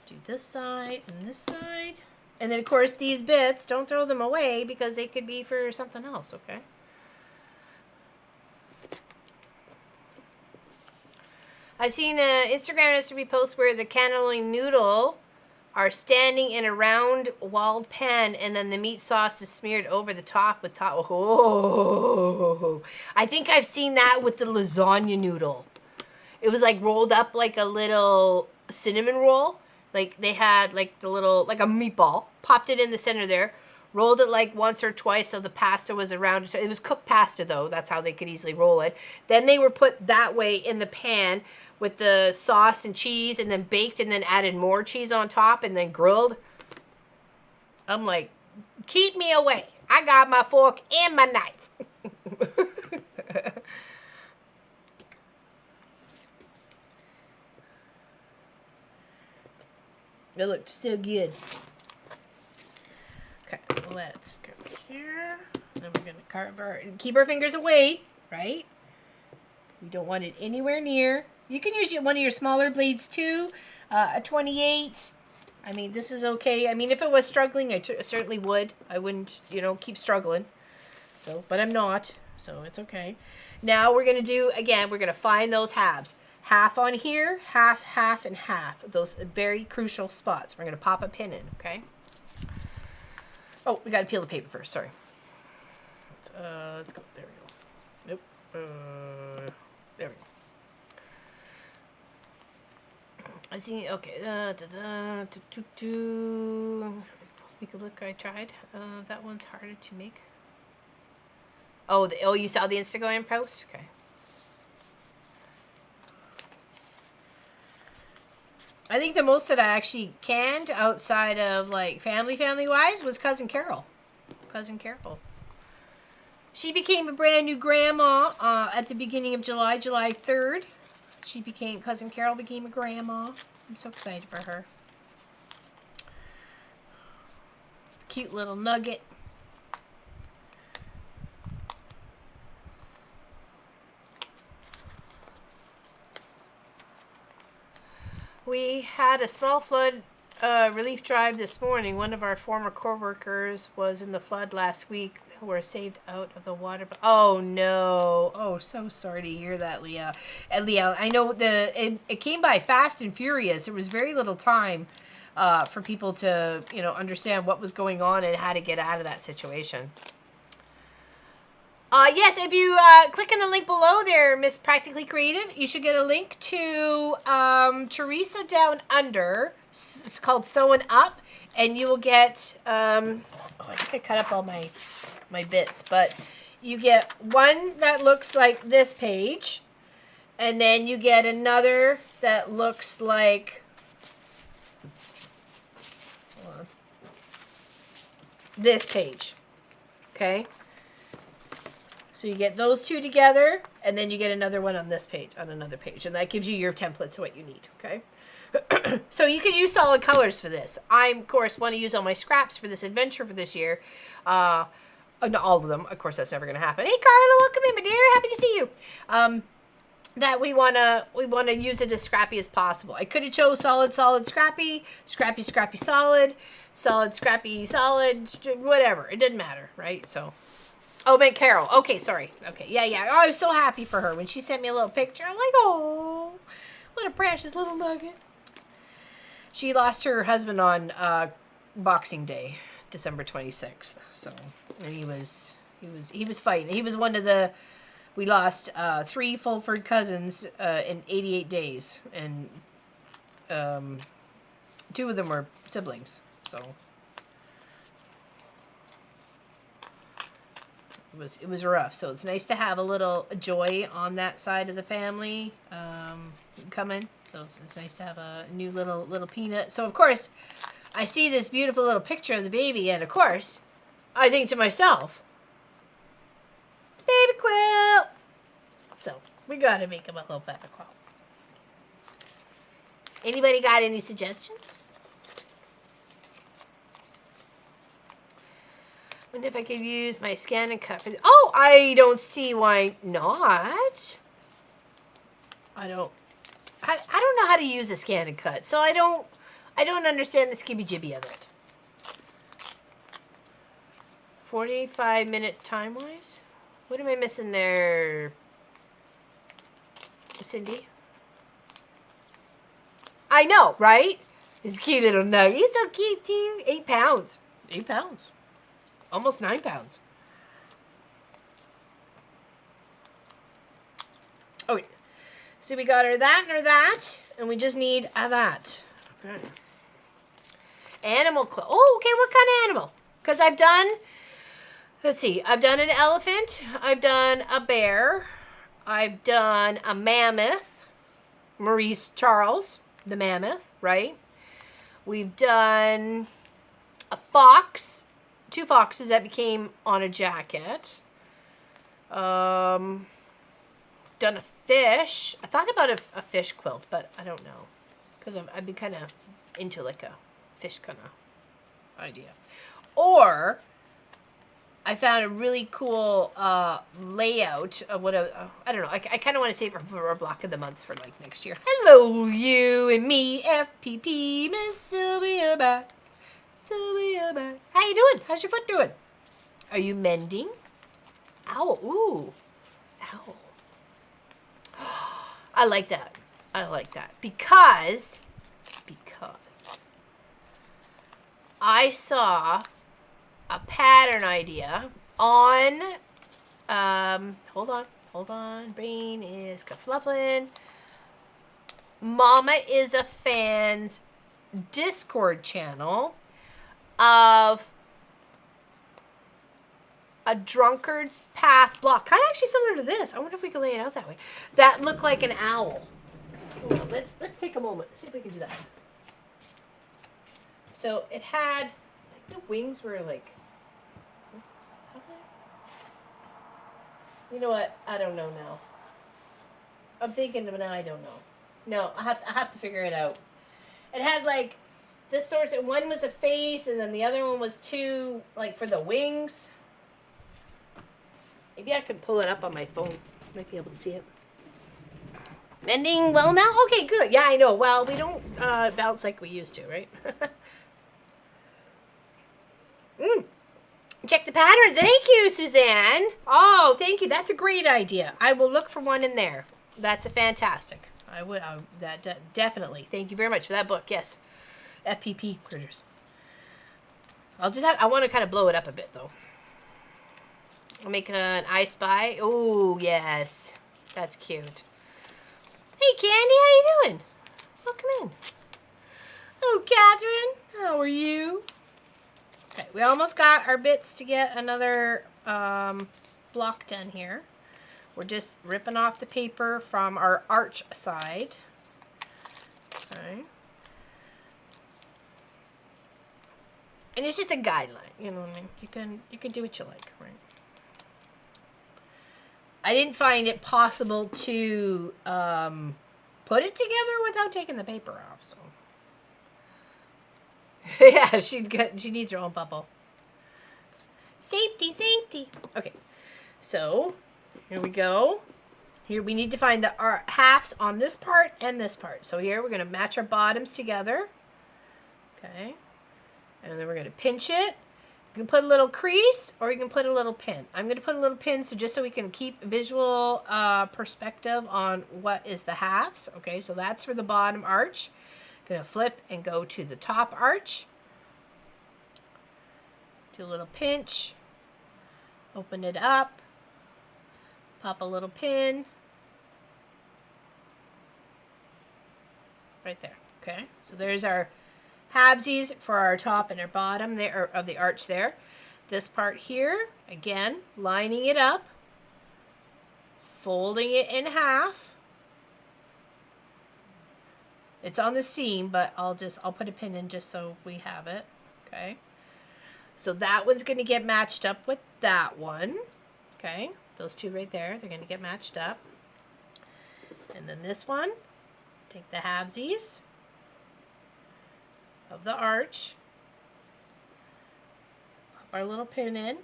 Do this side and this side. And then, of course, these bits, don't throw them away because they could be for something else, okay? I've seen an Instagram recipe post where the cannellini noodle are standing in a round walled pan, and then the meat sauce is smeared over the top with Oh, I think I've seen that with the lasagna noodle. It was like rolled up like a little cinnamon roll. Like they had like the little, like a meatball, popped it in the center there, rolled it like once or twice so the pasta was around it. It was cooked pasta though, that's how they could easily roll it. Then they were put that way in the pan with the sauce and cheese, and then baked, and then added more cheese on top, and then grilled. I'm like, keep me away. I got my fork and my knife. It looked so good. Okay, let's go here. Then we're gonna keep our fingers away, right? We don't want it anywhere near. You can use one of your smaller blades too, a 28. I mean, this is okay. I mean, if it was struggling, I certainly would. I wouldn't, keep struggling. So, but I'm not, so it's okay. Now we're going to do, again, we're going to find those halves. Half on here, half, half, and half. Those very crucial spots. We're going to pop a pin in, okay? Oh, we got to peel the paper first, sorry. Let's go. There we go. Nope. There we go. I see. Okay. Take a look. I tried. That one's harder to make. Oh, you saw the Instagram post? Okay. I think the most that I actually canned outside of like family-wise was Cousin Carol. Cousin Carol. She became a brand new grandma at the beginning of July 3rd. Cousin Carol became a grandma. I'm so excited for her. Cute little nugget. We had a small flood relief drive this morning. One of our former co-workers was in the flood last week, who were saved out of the water. Oh no! Oh, so sorry to hear that, Leah. And Leah, I know it came by fast and furious. There was very little time for people to understand what was going on and how to get out of that situation. Yes, if you click on the link below there, Miss Practically Creative, you should get a link to Teresa Down Under. It's called Sewing Up, and you will get. Oh, I think I cut up all my bits, but you get one that looks like this page, and then you get another that looks like. Hold on, this page. Okay. So you get those two together, and then you get another one on this page, on another page, and that gives you your templates of what you need, okay? So you can use solid colors for this. I, of course, want to use all my scraps for this adventure for this year. Not all of them. Of course, that's never going to happen. Hey, Carla, welcome in, my dear. Happy to see you. That we wanna use it as scrappy as possible. I could have chose solid, scrappy, scrappy, solid, scrappy, solid, whatever. It didn't matter, right? So. Oh, meant Carol. Okay, sorry. Okay, yeah. Oh, I was so happy for her when she sent me a little picture. I'm like, oh, what a precious little nugget. She lost her husband on Boxing Day, December 26th. So, and he was fighting. He was one of the. We lost 3 Fulford cousins in 88 days, and 2 of them were siblings. So. It was rough, so it's nice to have a little joy on that side of the family coming. So it's nice to have a new little peanut. So of course, I see this beautiful little picture of the baby, and of course, I think to myself, baby quilt. So we gotta make him a little better quilt. Anybody got any suggestions? Wonder if I could use my scan and cut for this. Oh, I don't see why not. I don't know how to use a scan and cut, so I don't understand the skibby jibby of it. 45-minute time wise? What am I missing there, Cindy? I know, right? This cute little nugget. He's so cute too. 8 pounds. 8 pounds. Almost 9 pounds. Oh, wait. So we got her that, and we just need a that. Okay. Animal quilt. Oh, okay, what kind of animal? Because I've done, let's see, I've done an elephant, I've done a bear, I've done a mammoth, Maurice Charles, the mammoth, right? We've done a fox, 2 foxes that became on a jacket. Done a fish. I thought about a fish quilt, but I don't know. Because I've been kind of into like a fish kind of idea. Or I found a really cool layout of what I don't know. I kind of want to save it for a block of the month for like next year. Hello, you and me, FPP, Miss Sylvia back. Sylvia back. How you doing? How's your foot doing? Are you mending? Ow, ooh. Ow. I like that. I like that. Because I saw a pattern idea on, hold on, brain is kafluffling. Mama is a Fan's Discord channel of a drunkard's path block. Kind of actually similar to this. I wonder if we can lay it out that way. That looked like an owl. Hold on, let's take a moment. See if we can do that. So it had, like the wings were like, was that way? You know what? I don't know now. I'm thinking, but now I don't know. No, I have to figure it out. It had like this sort of, one was a face, and then the other one was 2, like for the wings. Maybe I could pull it up on my phone. Might be able to see it. Mending well now? Okay, good. Yeah, I know. Well, we don't bounce like we used to, right? Check the pattern. Thank you, Suzanne. Oh, thank you. That's a great idea. I will look for one in there. That's a fantastic. I would. Definitely. Thank you very much for that book. Yes, FPP critters. I want to kind of blow it up a bit though. I'll make an I Spy. Oh, yes. That's cute. Hey, Candy, how you doing? Welcome in. Oh, Catherine, how are you? Okay, we almost got our bits to get another block done here. We're just ripping off the paper from our arch side. Okay. And it's just a guideline, you know what I mean? You can do what you like, right? I didn't find it possible to put it together without taking the paper off, so. Yeah, she needs her own bubble. Safety, safety. Okay, so here we go. Here we need to find the halves on this part and this part. So here we're going to match our bottoms together. Okay, and then we're going to pinch it. You can put a little crease or you can put a little pin. I'm going to put a little pin just so we can keep visual perspective on what is the halves. Okay, so that's for the bottom arch. Going to flip and go to the top arch. Do a little pinch. Open it up. Pop a little pin. Right there. Okay, so there's our halvesies for our top and our bottom there of the arch there. This part here, again, lining it up, folding it in half. It's on the seam, but I'll put a pin in just so we have it. Okay. So that one's going to get matched up with that one. Okay. Those two right there, they're going to get matched up. And then this one, take the halvesies of the arch, pop our little pin in,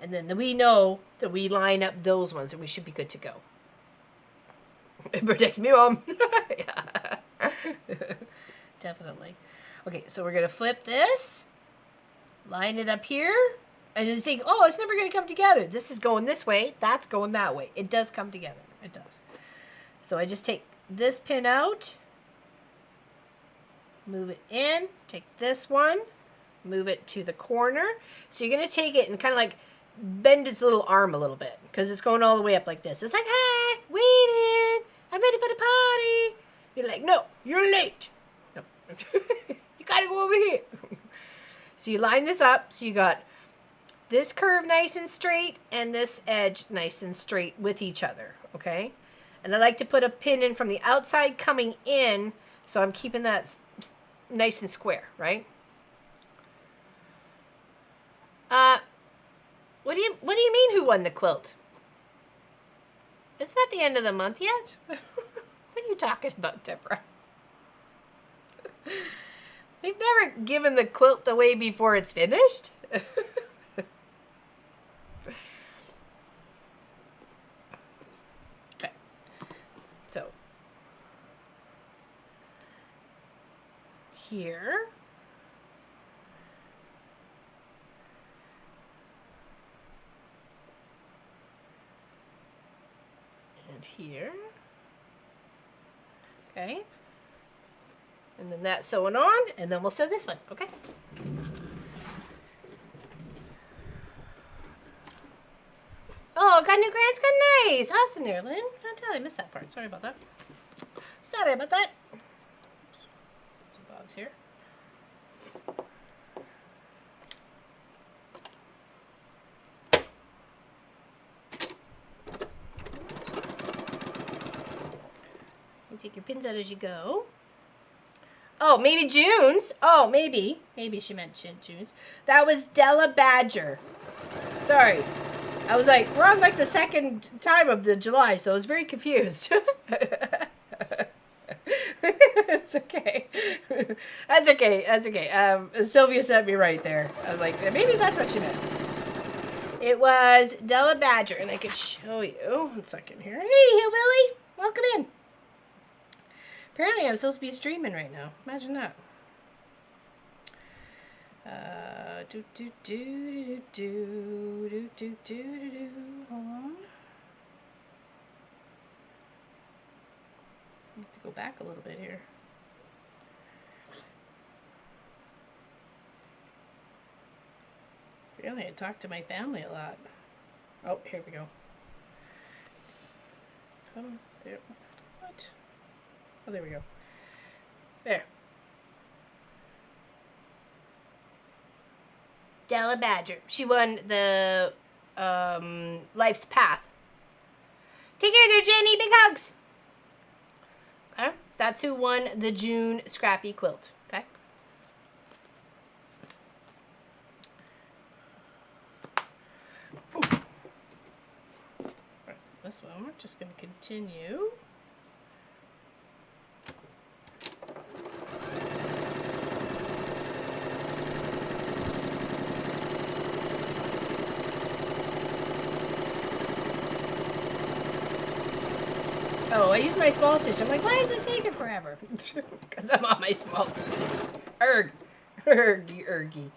and then we know that we line up those ones and we should be good to go. Protect me, Mom. Yeah. Definitely. Okay, so we're going to flip this, line it up here, and then think, oh, it's never going to come together. This is going this way, that's going that way. It does come together. It does. So I just take this pin out, move it in, take this one, move it to the corner. So you're going to take it and kind of like bend its little arm a little bit because it's going all the way up like this. It's like, hi, waiting, I'm ready for the party. You're like, no, you're late. No, you got to go over here. So you line this up. So you got this curve nice and straight and this edge nice and straight with each other, okay? And I like to put a pin in from the outside coming in, so I'm keeping that nice and square, right? What do you mean who won the quilt? It's not the end of the month yet. What are you talking about, Deborah? We've never given the quilt away before it's finished. Okay. So here. And here. Okay. And then that's sewing on, and then we'll sew this one, okay? Oh, got new grants, good, nice. Awesome there, Lynn. I missed that part. Sorry about that. Sorry about that. Oops. Some bobs here. You take your pins out as you go. Oh, maybe June's. Oh, maybe. Maybe she mentioned June's. That was Della Badger. Sorry. I was like, we're on like the second time of the July, so I was very confused. It's okay. That's okay. That's okay. Sylvia sent me right there. I was like, maybe that's what she meant. It was Della Badger, and I could show you. 1 second here. Hey, Hillbilly. Welcome in. Apparently, I'm supposed to be streaming right now. Imagine that. Hold on. I have to go back a little bit here. Apparently I talk to my family a lot. Oh, here we go. Oh, there. What? Oh, there we go. There. Della Badger. She won the Life's Path. Take care there, Jenny. Big hugs. Okay. That's who won the June Scrappy Quilt. Okay. Right, this one, we're just going to continue. Oh, I used my small stitch. I'm like, why is this taking forever? Because I'm on my small stitch. Erg. Ergy, ergy.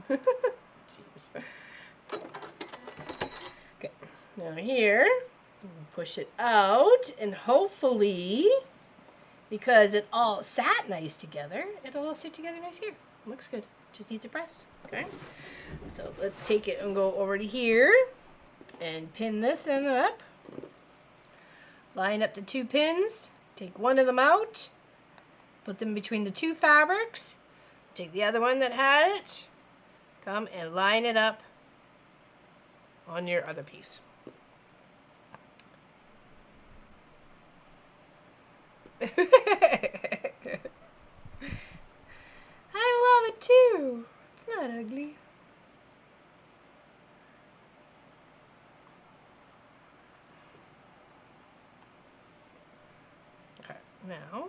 Jeez. Okay. Now here, push it out, and hopefully, because it all sat nice together, it'll all sit together nice here. Looks good. Just needs a press. Okay. So let's take it and go over to here and pin this end up. Line up the 2 pins, take one of them out, put them between the 2 fabrics, take the other one that had it, come and line it up on your other piece. I love it too. It's not ugly. Now,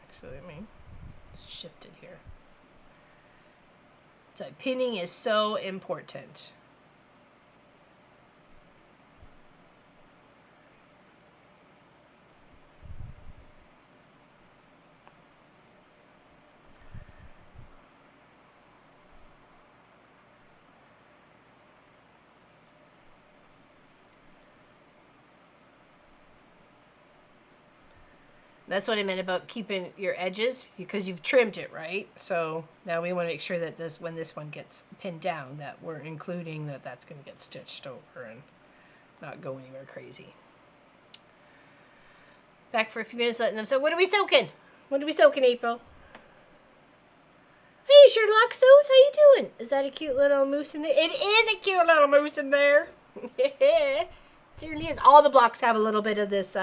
actually, let's shift it here. So pinning is so important. That's what I meant about keeping your edges, because you've trimmed it, right? So now we want to make sure that when this one gets pinned down, that we're including that's going to get stitched over and not go anywhere crazy. Back for a few minutes letting them soak. What are we soaking? What are we soaking, April? Hey, Sherlock Soos, how you doing? Is that a cute little moose in there? It is a cute little moose in there. It certainly is. All the blocks have a little bit of this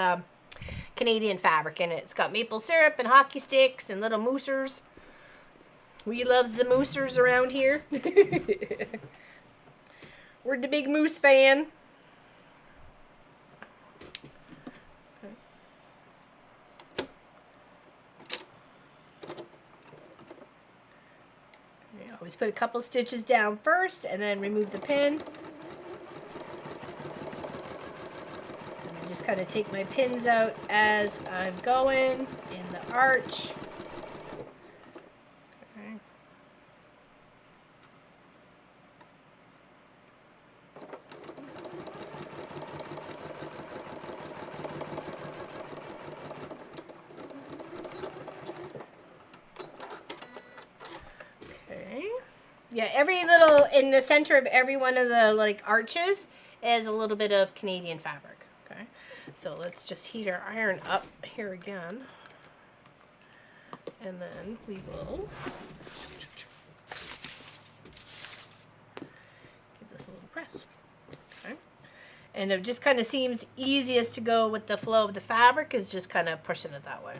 Canadian fabric in it. It's got maple syrup and hockey sticks and little moosers. We loves the moosers around here. We're the big moose fan. Okay. Always put a couple stitches down first and then remove the pin. Just kind of take my pins out as I'm going in the arch. Okay. Okay. Yeah, every little, in the center of every one of the arches is a little bit of Canadian fabric. So let's just heat our iron up here again. And then we will give this a little press. Okay. And it just kind of seems easiest to go with the flow of the fabric is just kind of pushing it that way.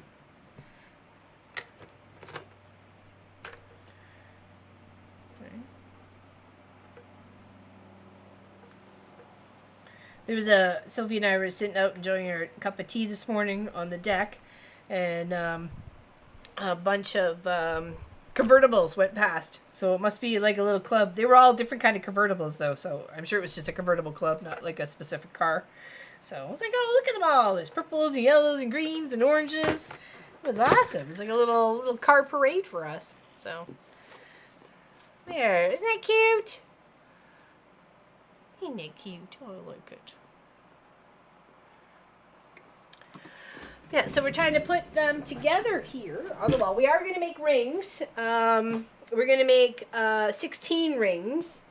There was Sophie and I were sitting out enjoying our cup of tea this morning on the deck, and a bunch of convertibles went past. So it must be like a little club. They were all different kind of convertibles though, so I'm sure it was just a convertible club, not like a specific car. So I was like, oh, look at them all. There's purples and yellows and greens and oranges. It was awesome. It was like a little car parade for us. So there, isn't that cute? Isn't it cute? Oh, I like it. Yeah, so we're trying to put them together here on the wall. We are going to make rings. We're going to make 16 rings.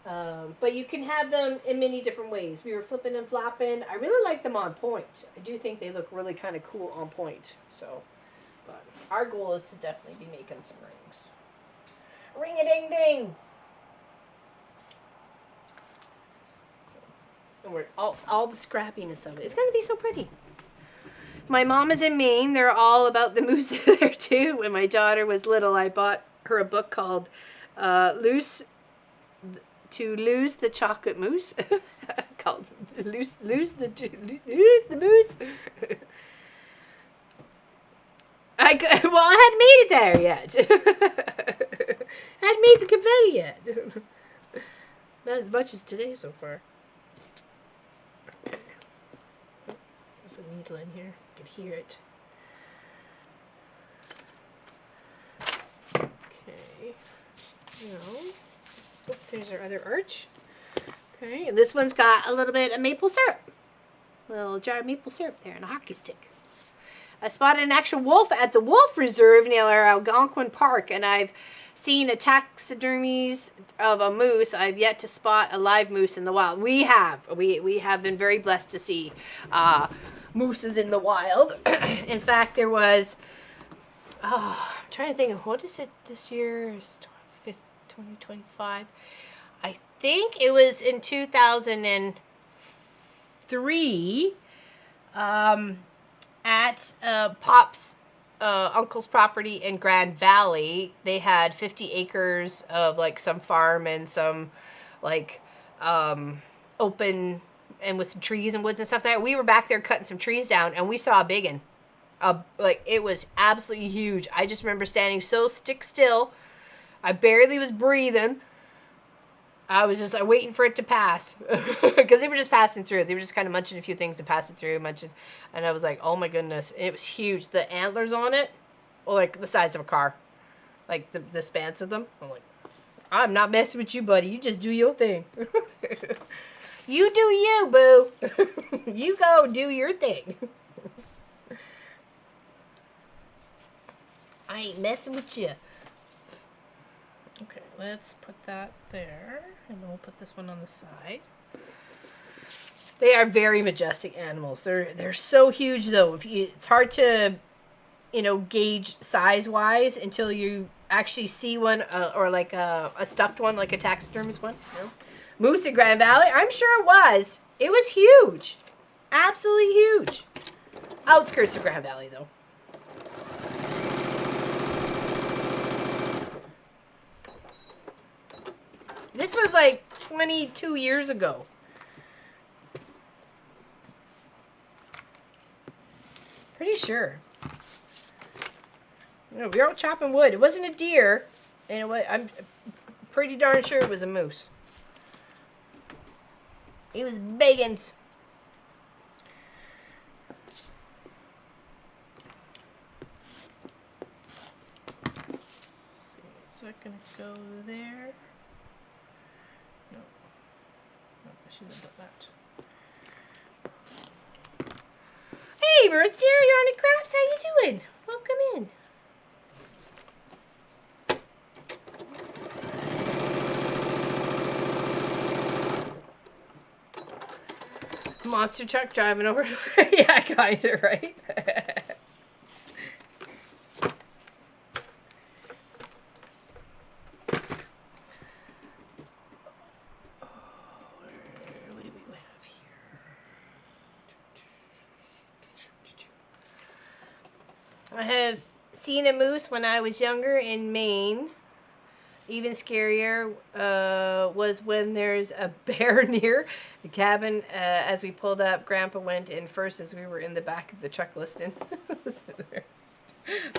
But you can have them in many different ways. We were flipping and flopping. I really like them on point. I do think they look really kind of cool on point. So, but our goal is to definitely be making some rings. Ring-a-ding-ding! So, and we're all the scrappiness of it. It's going to be so pretty. My mom is in Maine. They're all about the moose there too. When my daughter was little, I bought her a book called Lose the Chocolate Mousse. Called Lose the Mousse. I hadn't made it there yet. I hadn't made the confetti yet. Not as much as today so far. There's a needle in here. You can hear it. Okay. No. Oh, there's our other arch. Okay, and this one's got a little bit of maple syrup. A little jar of maple syrup there and a hockey stick. I spotted an actual wolf at the Wolf Reserve near Algonquin Park, and I've seen a taxidermies of a moose. I've yet to spot a live moose in the wild. We have been very blessed to see mooses in the wild. In fact, there was, I'm trying to think of, what is it this year? It's 2025. I think it was in 2003 at Pop's uncle's property in Grand Valley. They had 50 acres of like some farm and some like open and with some trees and woods and stuff there. We were back there cutting some trees down and we saw a big one. Like it was absolutely huge. I just remember standing so stick still. I barely was breathing. I was just waiting for it to pass because they were just passing through. They were just kind of munching a few things to pass it through, munching, and I was like, "Oh my goodness!" And it was huge. The antlers on it, were like the size of a car, like the spans of them. I'm like, "I'm not messing with you, buddy. You just do your thing. You do you, boo. You go do your thing. I ain't messing with you." Okay, let's put that there, and we'll put this one on the side. They are very majestic animals. They're so huge, though. It's hard to, gauge size-wise until you actually see one, or like a stuffed one, like a taxidermist one. Moose in Grand Valley, I'm sure it was. It was huge, absolutely huge. Outskirts of Grand Valley, though. This was like 22 years ago. Pretty sure. We were out chopping wood. It wasn't a deer. And I'm pretty darn sure it was a moose. It was biggins. Let's see. Is that going to go there? No, I shouldn't have done that. Hey, Birds here, Yarn and Crafts, how you doing? Welcome in. Monster truck driving over. Yeah, kind of, right? I have seen a moose when I was younger in Maine. Even scarier was when there's a bear near the cabin. As we pulled up, Grandpa went in first as we were in the back of the truck listening.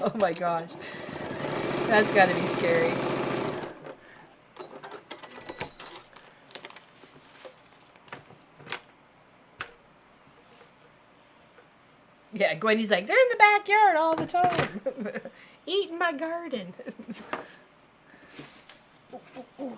Oh my gosh. That's got to be scary. Yeah, Gwenny's like, they're in the backyard all the time. Eating my garden. Ooh, ooh, ooh.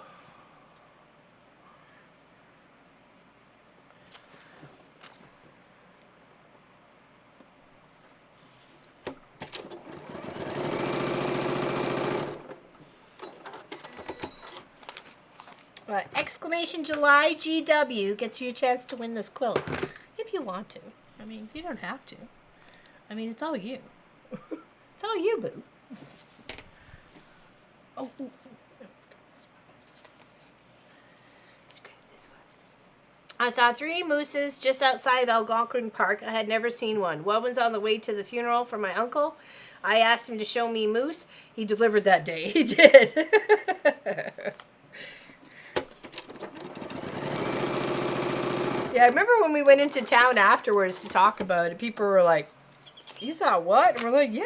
Exclamation July GW gets you a chance to win this quilt. If you want to. I mean, you don't have to. I mean, it's all you. It's all you, boo. Oh, let's grab this one. Let's grab this one. I saw 3 mooses just outside Algonquin Park. I had never seen one. One was on the way to the funeral for my uncle. I asked him to show me moose. He delivered that day. He did. Yeah, I remember when we went into town afterwards to talk about it, people were like, "You saw what?" And we're like, "Yeah."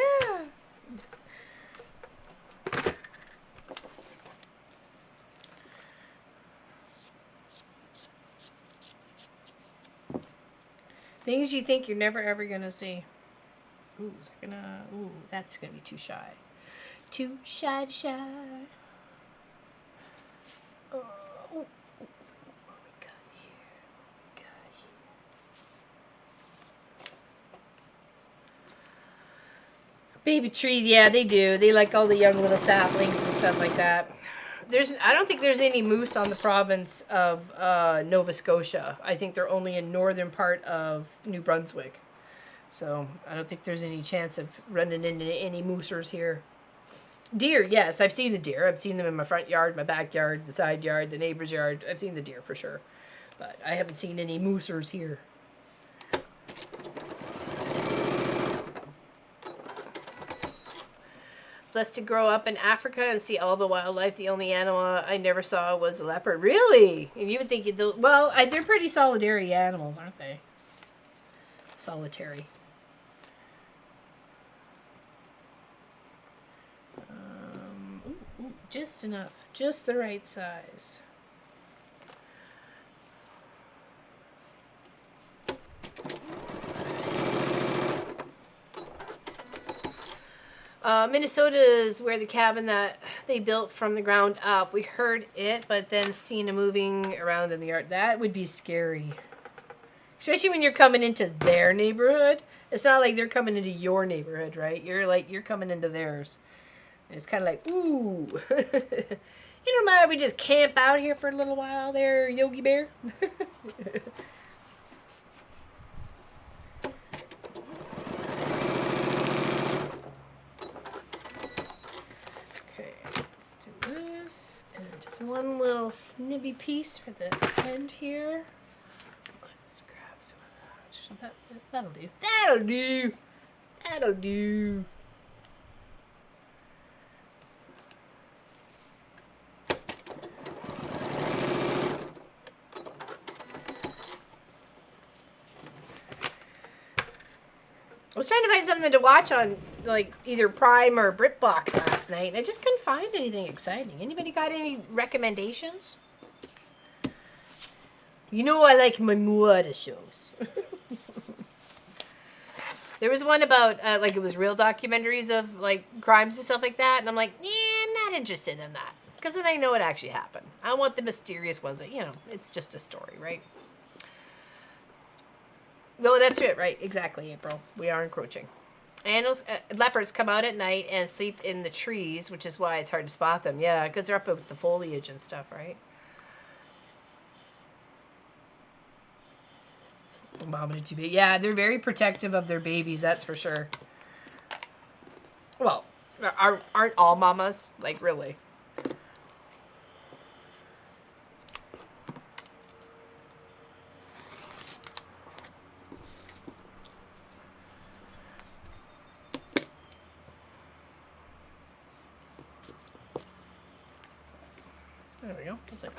Things you think you're never ever gonna see. Ooh, is that gonna? Ooh, that's gonna be too shy. Too shy to shy. Oh, what we got here? What we got here? Baby trees, yeah, they do. They like all the young little saplings and stuff like that. I don't think there's any moose on the province of Nova Scotia. I think they're only in northern part of New Brunswick. So I don't think there's any chance of running into any moosers here. Deer, yes, I've seen the deer. I've seen them in my front yard, my backyard, the side yard, the neighbor's yard. I've seen the deer for sure. But I haven't seen any moosers here. Blessed to grow up in Africa and see all the wildlife. The only animal I never saw was a leopard. Really? And you would think well, they're pretty solitary animals, aren't they? Solitary. Ooh, just enough, just the right size. Minnesota is where the cabin that they built from the ground up. We heard it, but then seen it moving around in the yard. That would be scary. Especially when you're coming into their neighborhood. It's not like they're coming into your neighborhood, right? You're coming into theirs. And it's kind of like, ooh. You don't mind if we just camp out here for a little while there, Yogi Bear? One little snibby piece for the end here. Let's grab some of that. That'll do. That'll do. That'll do. I was trying to find something to watch on like either Prime or BritBox last night, and I just couldn't find anything exciting. Anybody got any recommendations? You know I like my murder shows. There was one about like it was real documentaries of like crimes and stuff like that, and I'm like, yeah, I'm not interested in that because then I know what actually happened. I want the mysterious ones that it's just a story, right? No, that's it, right? Exactly, April. We are encroaching. Animals, leopards come out at night and sleep in the trees, which is why it's hard to spot them. Yeah, because they're up with the foliage and stuff, right? Mama too big. Yeah, they're very protective of their babies, that's for sure. Well, aren't all mamas? Like, really? There we go. It's like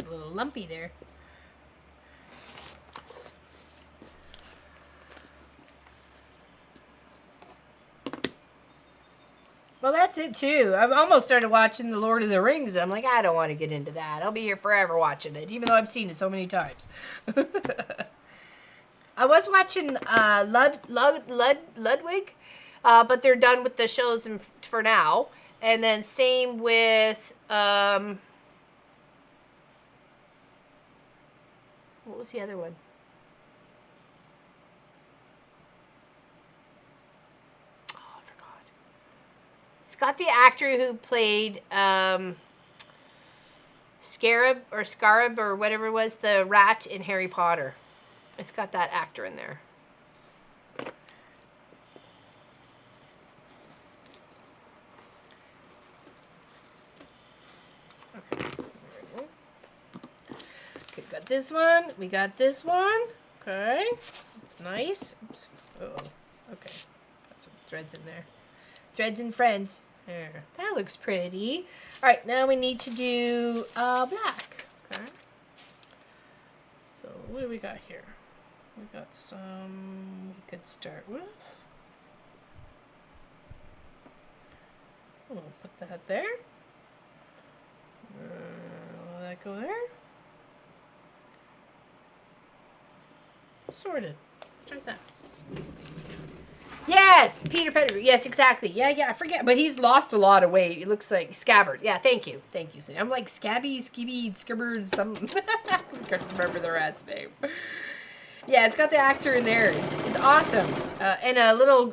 a little lumpy there. Well, that's it too. I've almost started watching The Lord of the Rings. I'm like, I don't want to get into that. I'll be here forever watching it, even though I've seen it so many times. I was watching Ludwig, but they're done with the shows for now. And then same with what was the other one? Oh, I forgot. It's got the actor who played Scarab or whatever was the rat in Harry Potter. It's got that actor in there. Okay, we got this one. We got this one. Okay, it's nice. Oops. Uh-oh. Okay, got some threads in there. Threads and friends. There. That looks pretty. All right, now we need to do black. Okay. So what do we got here? We got some we could start with. We'll put that there. Will that go there? Sorted. Start that. Yes, Peter Pettigrew. Yes, exactly. Yeah, I forget. But he's lost a lot of weight. He looks like Scabbard. Yeah, thank you. Thank you. I'm like Scabby, Skibby, Skibbard, some... I can't remember the rat's name. Yeah, it's got the actor in there. It's awesome. And a little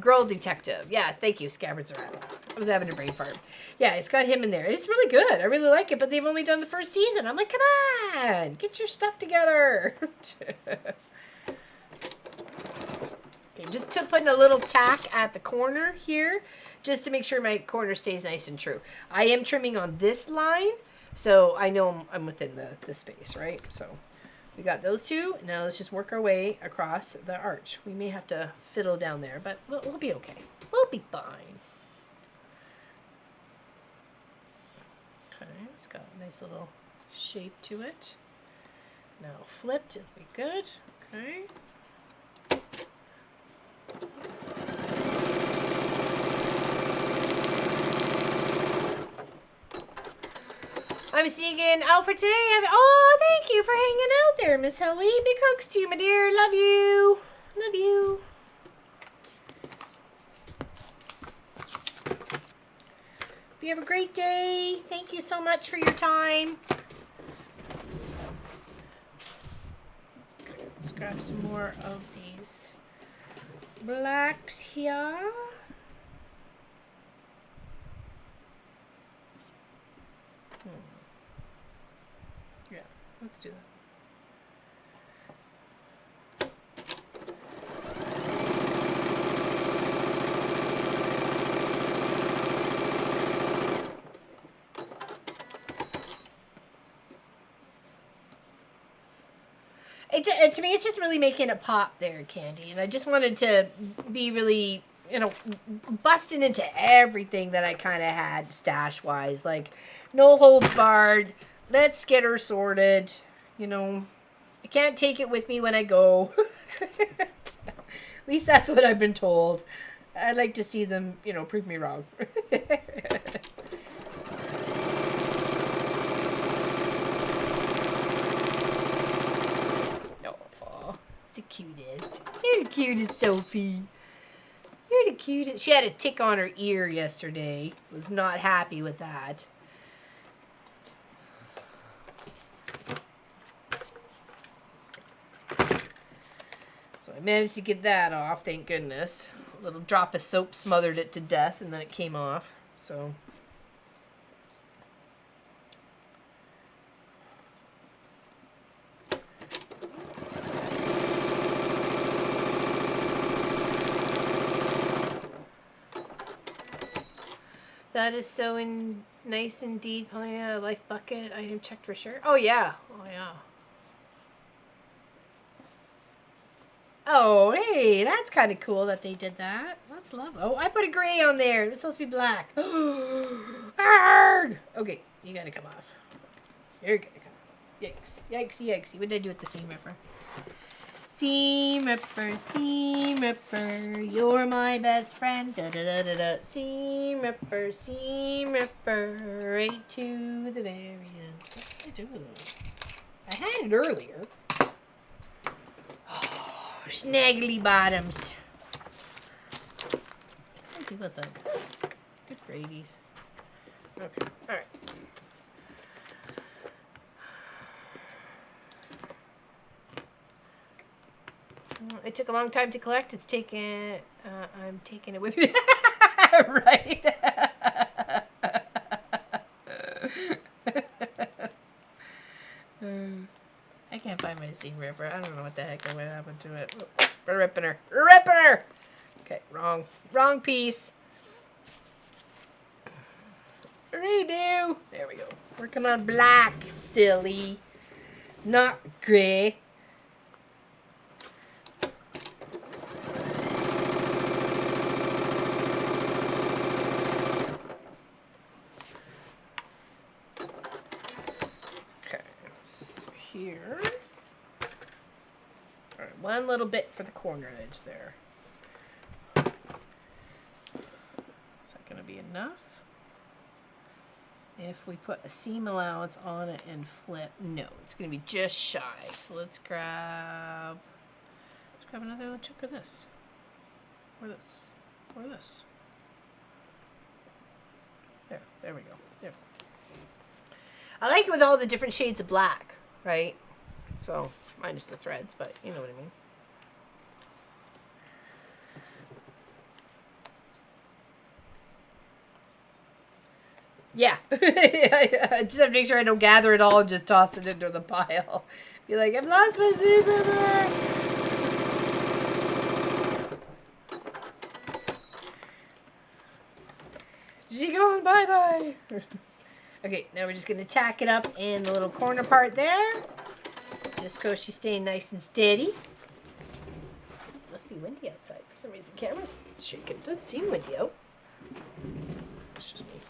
girl detective. Yes, thank you, Scabbard's a rat. I was having a brain fart. Yeah, it's got him in there. It's really good. I really like it, but they've only done the first season. I'm like, come on, get your stuff together. Okay, just putting a little tack at the corner here, just to make sure my corner stays nice and true. I am trimming on this line, so I know I'm within the space, right? So we got those two. Now let's just work our way across the arch. We may have to fiddle down there, but we'll be okay. We'll be fine. Okay, it's got a nice little shape to it. Now flipped, it'll be good. Okay. I'm sneaking out for today. Oh, thank you for hanging out there, Miss Helly. Big hugs to you, my dear. Love you. Love you. You have a great day. Thank you so much for your time. Okay, let's grab some more of these blacks here. Yeah, let's do that. To me, it's just really making it pop there, Candy. And I just wanted to be really, you know, busting into everything that I kind of had stash-wise. Like, no holds barred. Let's get her sorted. You know, I can't take it with me when I go. At least that's what I've been told. I'd like to see them, you know, prove me wrong. The cutest. You're the cutest, Sophie. You're the cutest. She had a tick on her ear yesterday. Was not happy with that. So I managed to get that off, thank goodness. A little drop of soap smothered it to death, and then it came off. So... That is so nice indeed. Paulina, life bucket item checked for sure. Oh yeah. Oh yeah. Oh hey, that's kind of cool that they did that. That's lovely. Oh, I put a gray on there. It was supposed to be black. Arrgh! Okay, you gotta come off. You're gonna come off. Yikes! Yikes! Yikes! What did I do with the seam ripper? Seam ripper, you're my best friend. Da da da da da. Seam ripper, right to the very end. What did I do with it? I had it earlier. Oh, snaggly bottoms. What do I do with them? Good gravies. Okay, all right. It took a long time to collect. It's taken. I'm taking it with me. Right. I can't find my seam ripper. I don't know what the heck happened to it. Oh, we're ripping her. Ripping her! Okay, wrong piece. Redo. There we go. Working on black, silly. Not gray. Okay, so here. All right, one little bit for the corner edge there. Is that going to be enough? If we put a seam allowance on it and flip, no, it's going to be just shy. So let's grab another little chunk of this, or this, or this. There we go. There. I like it with all the different shades of black, right? So minus the threads, but you know what I mean. Yeah. I just have to make sure I don't gather it all and just toss it into the pile. Be like, I've lost my seam ripper. She going bye-bye. Okay, now we're just going to tack it up in the little corner part there. Just so she's staying nice and steady. Must be windy outside. For some reason the camera's shaking. Doesn't seem windy out. It's just me.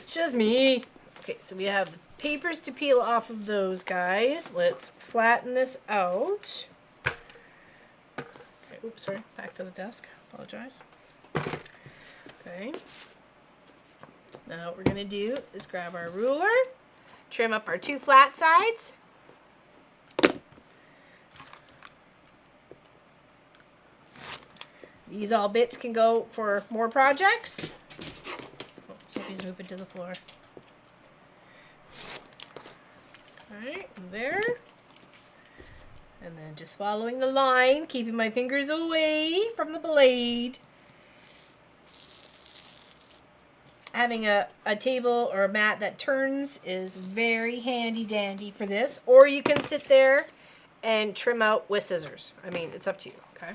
Just me. Okay, so we have the papers to peel off of those guys. Let's flatten this out. Okay, oops, sorry. Back to the desk. Apologize. Okay. Now what we're going to do is grab our ruler, trim up our two flat sides. These all bits can go for more projects. Sophie's moving to the floor. Alright, there. And then just following the line, keeping my fingers away from the blade. Having a table or a mat that turns is very handy dandy for this. Or you can sit there and trim out with scissors. I mean, it's up to you, okay?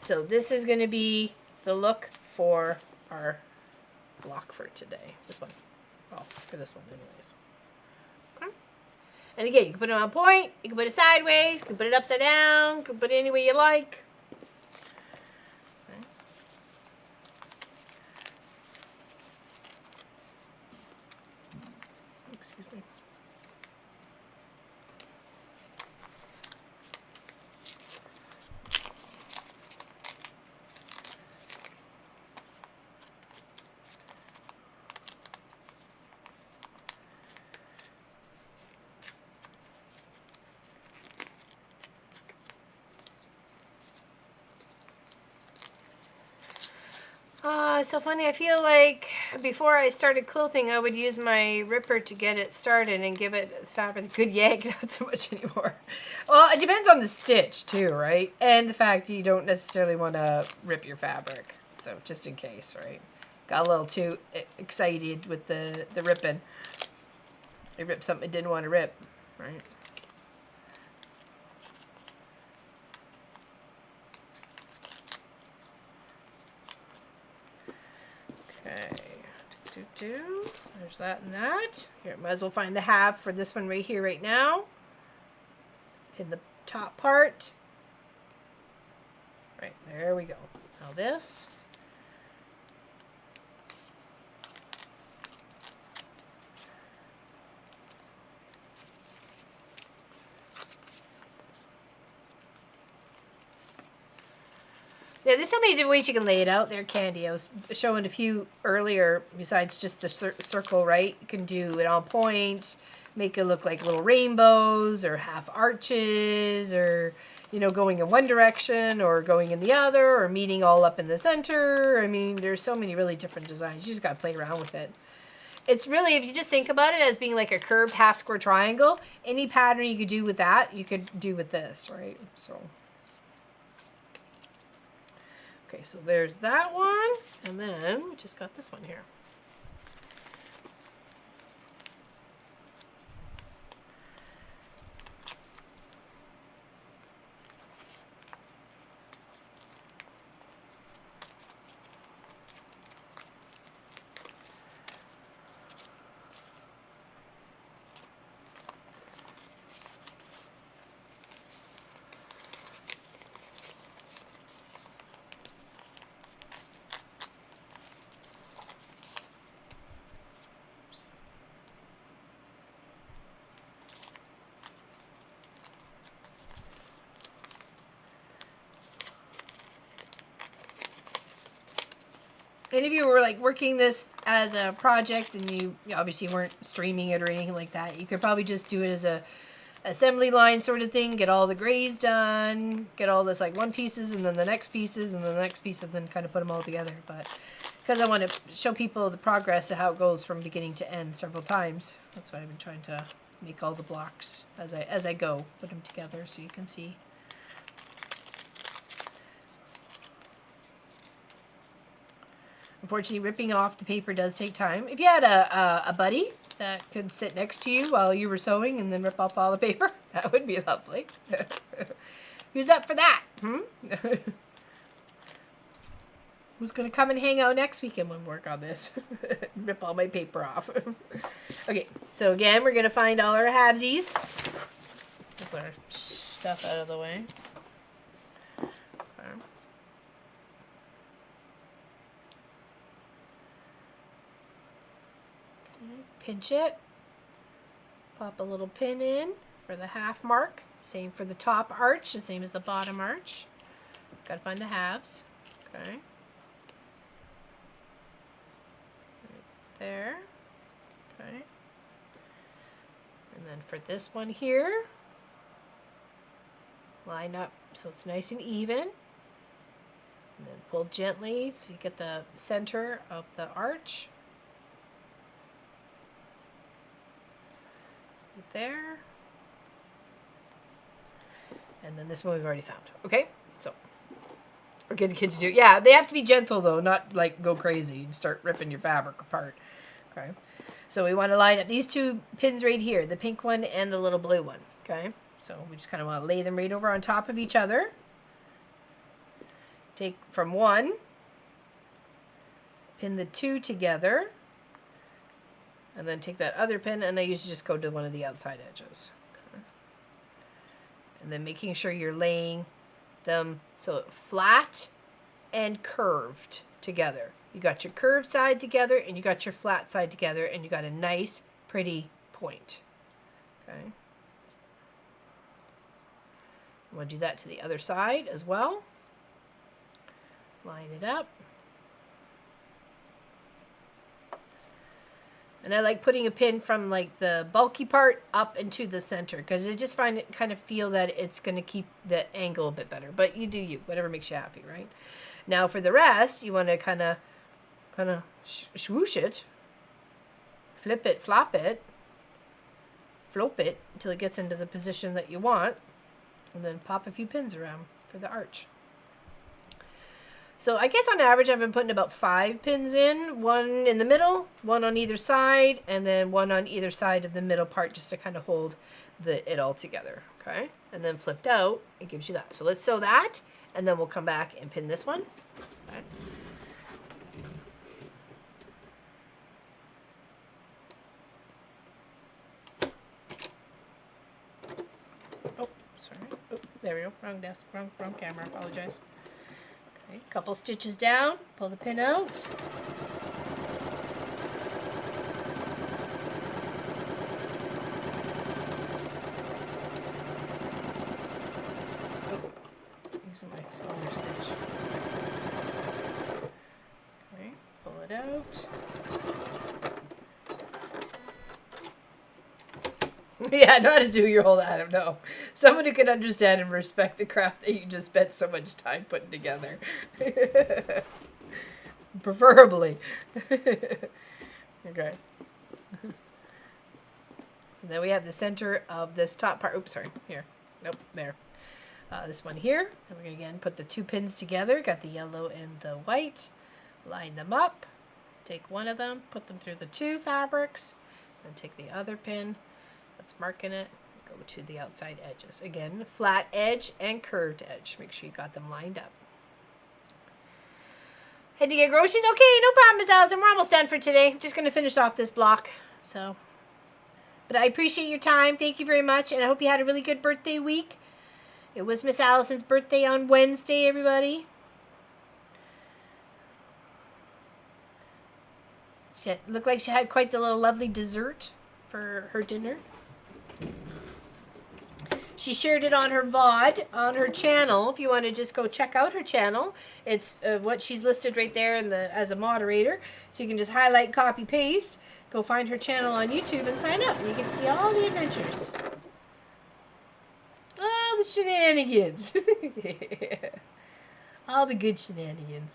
So this is going to be the look for our block for today. This one. Well, for this one anyways. Okay. And again, you can put it on point, you can put it sideways, you can put it upside down, you can put it any way you like. Okay. Excuse me. So funny. I feel like before I started quilting, I would use my ripper to get it started and give it fabric a good yank. Not so much anymore. Well, it depends on the stitch too, right? And the fact you don't necessarily want to rip your fabric. So just in case, right? Got a little too excited with the ripping. I ripped something I didn't want to rip, right? Okay, there's that and that. Here, might as well find the half for this one right here, right now. In the top part. Right, there we go. Now this. Yeah, there's so many different ways you can lay it out there, Candy. I was showing a few earlier, besides just the circle, right? You can do it on point, make it look like little rainbows, or half arches, or, you know, going in one direction, or going in the other, or meeting all up in the center. I mean, there's so many really different designs. You just got to play around with it. It's really, if you just think about it as being like a curved half square triangle, any pattern you could do with that, you could do with this, right? So... okay, so there's that one, and then we just got this one here. And if you were like working this as a project and you obviously weren't streaming it or anything like that, you could probably just do it as a assembly line sort of thing, get all the grays done, get all this like one pieces and then the next pieces and then the next piece and then kind of put them all together. But because I want to show people the progress of how it goes from beginning to end several times, that's why I've been trying to make all the blocks as I go, put them together so you can see. Unfortunately, ripping off the paper does take time. If you had a buddy that could sit next to you while you were sewing and then rip off all the paper, that would be lovely. Who's up for that? Who's going to come and hang out next weekend when we work on this? Rip all my paper off. Okay, so again, we're going to find all our habsies. Put our stuff out of the way. Pinch it, pop a little pin in for the half mark, same for the top arch, the same as the bottom arch. Gotta find the halves, okay, right there, okay, and then for this one here, line up so it's nice and even, and then pull gently so you get the center of the arch. There, and then this one we've already found. Okay, so we're getting the kids to do. Yeah, they have to be gentle though, not like go crazy and start ripping your fabric apart. Okay, so we want to line up these two pins right here, the pink one and the little blue one. Okay, so we just kind of want to lay them right over on top of each other. Take from one, pin the two together. And then take that other pin, and I usually just go to one of the outside edges. Okay. And then making sure you're laying them so flat and curved together. You got your curved side together, and you got your flat side together, and you got a nice, pretty point. Okay. We'll do that to the other side as well. Line it up. And I like putting a pin from like the bulky part up into the center because I just find it kind of feel that it's going to keep the angle a bit better. But you do you, whatever makes you happy, right? Now for the rest, you want to kind of swoosh it, flip it, flop it, flop it until it gets into the position that you want, and then pop a few pins around for the arch. So I guess on average I've been putting about 5 pins in, one in the middle, one on either side, and then one on either side of the middle part just to kind of hold it all together, okay? And then flipped out, it gives you that. So let's sew that, and then we'll come back and pin this one. Okay. Oh, sorry. Oh, there we go. Wrong desk, wrong camera. Apologize. Okay, couple stitches down, pull the pin out. Oh, using my smaller stitch. Okay, pull it out. Yeah, I know how to do your whole Adam. No, someone who can understand and respect the craft that you just spent so much time putting together. Preferably. Okay. So then we have the center of this top part. Oops, sorry. Here. Nope, there. This one here. And we're going to again put the 2 pins together. Got the yellow and the white. Line them up. Take one of them, put them through the 2 fabrics. Then take the other pin. That's marking it. Go to the outside edges. Again, flat edge and curved edge. Make sure you got them lined up. Had to get groceries? Okay, no problem, Miss Allison. We're almost done for today. I'm just going to finish off this block. So, but I appreciate your time. Thank you very much. And I hope you had a really good birthday week. It was Miss Allison's birthday on Wednesday, everybody. She looked like she had quite the little lovely dessert for her dinner. She shared it on her VOD, on her channel. If you want to just go check out her channel, it's what she's listed right there in the as a moderator. So you can just highlight, copy, paste, go find her channel on YouTube and sign up. And you get to see all the adventures. All the shenanigans. All the good shenanigans.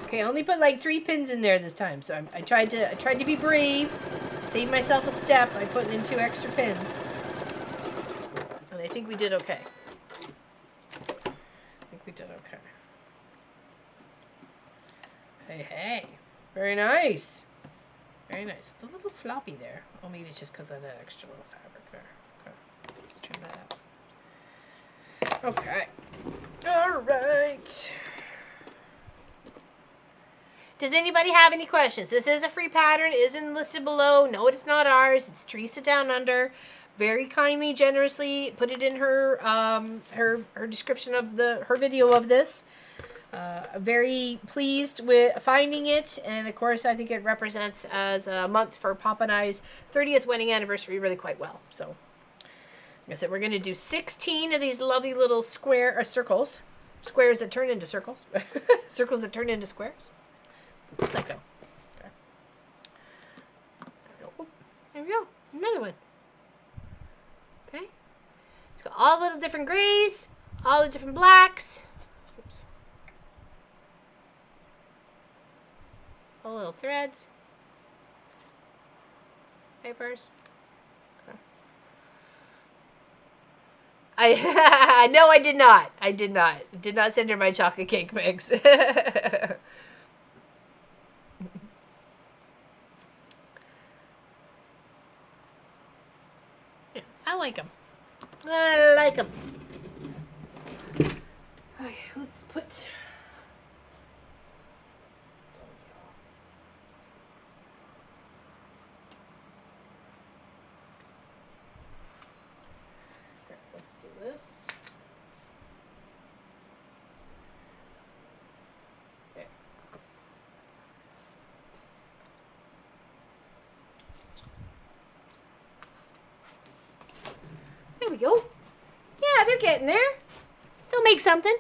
Okay, I only put like 3 pins in there this time, so I tried to be brave, save myself a step by putting in 2 extra pins, and I think we did okay. Hey, very nice, very nice. It's a little floppy there. Oh, maybe it's just because of that extra little fabric there. Okay, let's trim that out. Okay, all right. Does anybody have any questions? This is a free pattern. It isn't listed below. No, it's not ours. It's Teresa Down Under. Very kindly, generously put it in her her description of her video of this. Very pleased with finding it, and of course I think it represents as a month for Papa and I's 30th wedding anniversary really quite well. So, like I said, we're going to do 16 of these lovely little circles, squares that turn into circles, circles that turn into squares. Let's let go. Okay. There we go. Another one. Okay. It's got all the little different grays, all the different blacks. Oops. All little threads. Papers. Okay. No, I did not. I did not send her my chocolate cake mix. I like them. I like them. Okay, let's put... Here, let's do this. Okay. There we go. Yeah, they're getting there. They'll make something.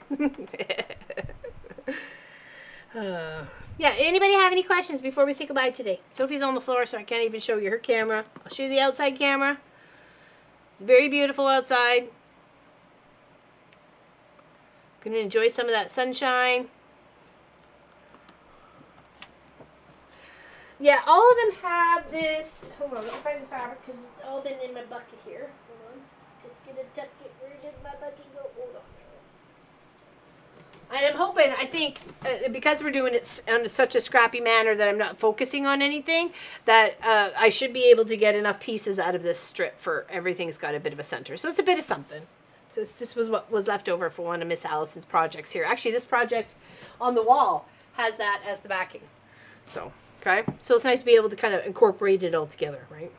Yeah, anybody have any questions before we say goodbye today? Sophie's on the floor, so I can't even show you her camera. I'll show you the outside camera. It's very beautiful outside. Gonna enjoy some of that sunshine. Yeah, all of them have this. Hold on, let me find the fabric because it's all been in my bucket here. Hold on. Just gonna tuck it. Where did my bucket go? Hold on. And I'm hoping, I think, because we're doing it in such a scrappy manner that I'm not focusing on anything, that I should be able to get enough pieces out of this strip for everything's got a bit of a center. So it's a bit of something. So this was what was left over for one of Miss Allison's projects here. Actually, this project on the wall has that as the backing. So, okay. So it's nice to be able to kind of incorporate it all together, right?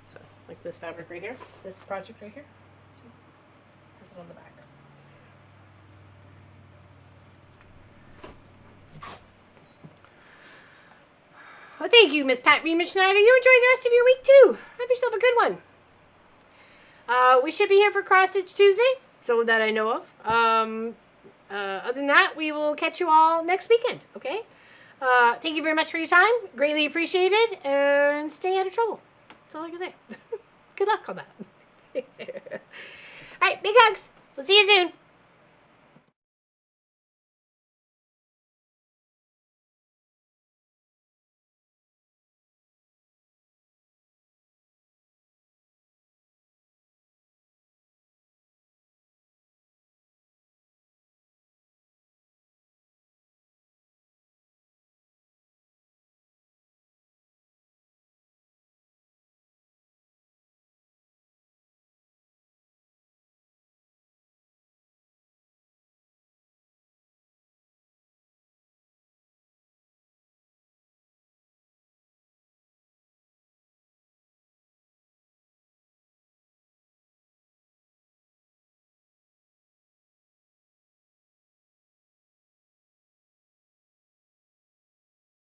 So, like this fabric right here, this project right here. See? Has it on the back. Well, thank you, Miss Pat Remus Schneider. You enjoy the rest of your week, too. Have yourself a good one. We should be here for Cross Stitch Tuesday, so that I know of. Other than that, we will catch you all next weekend, okay? Thank you very much for your time. Greatly appreciated, and stay out of trouble. That's all I can say. Good luck on that. All right, big hugs. We'll see you soon.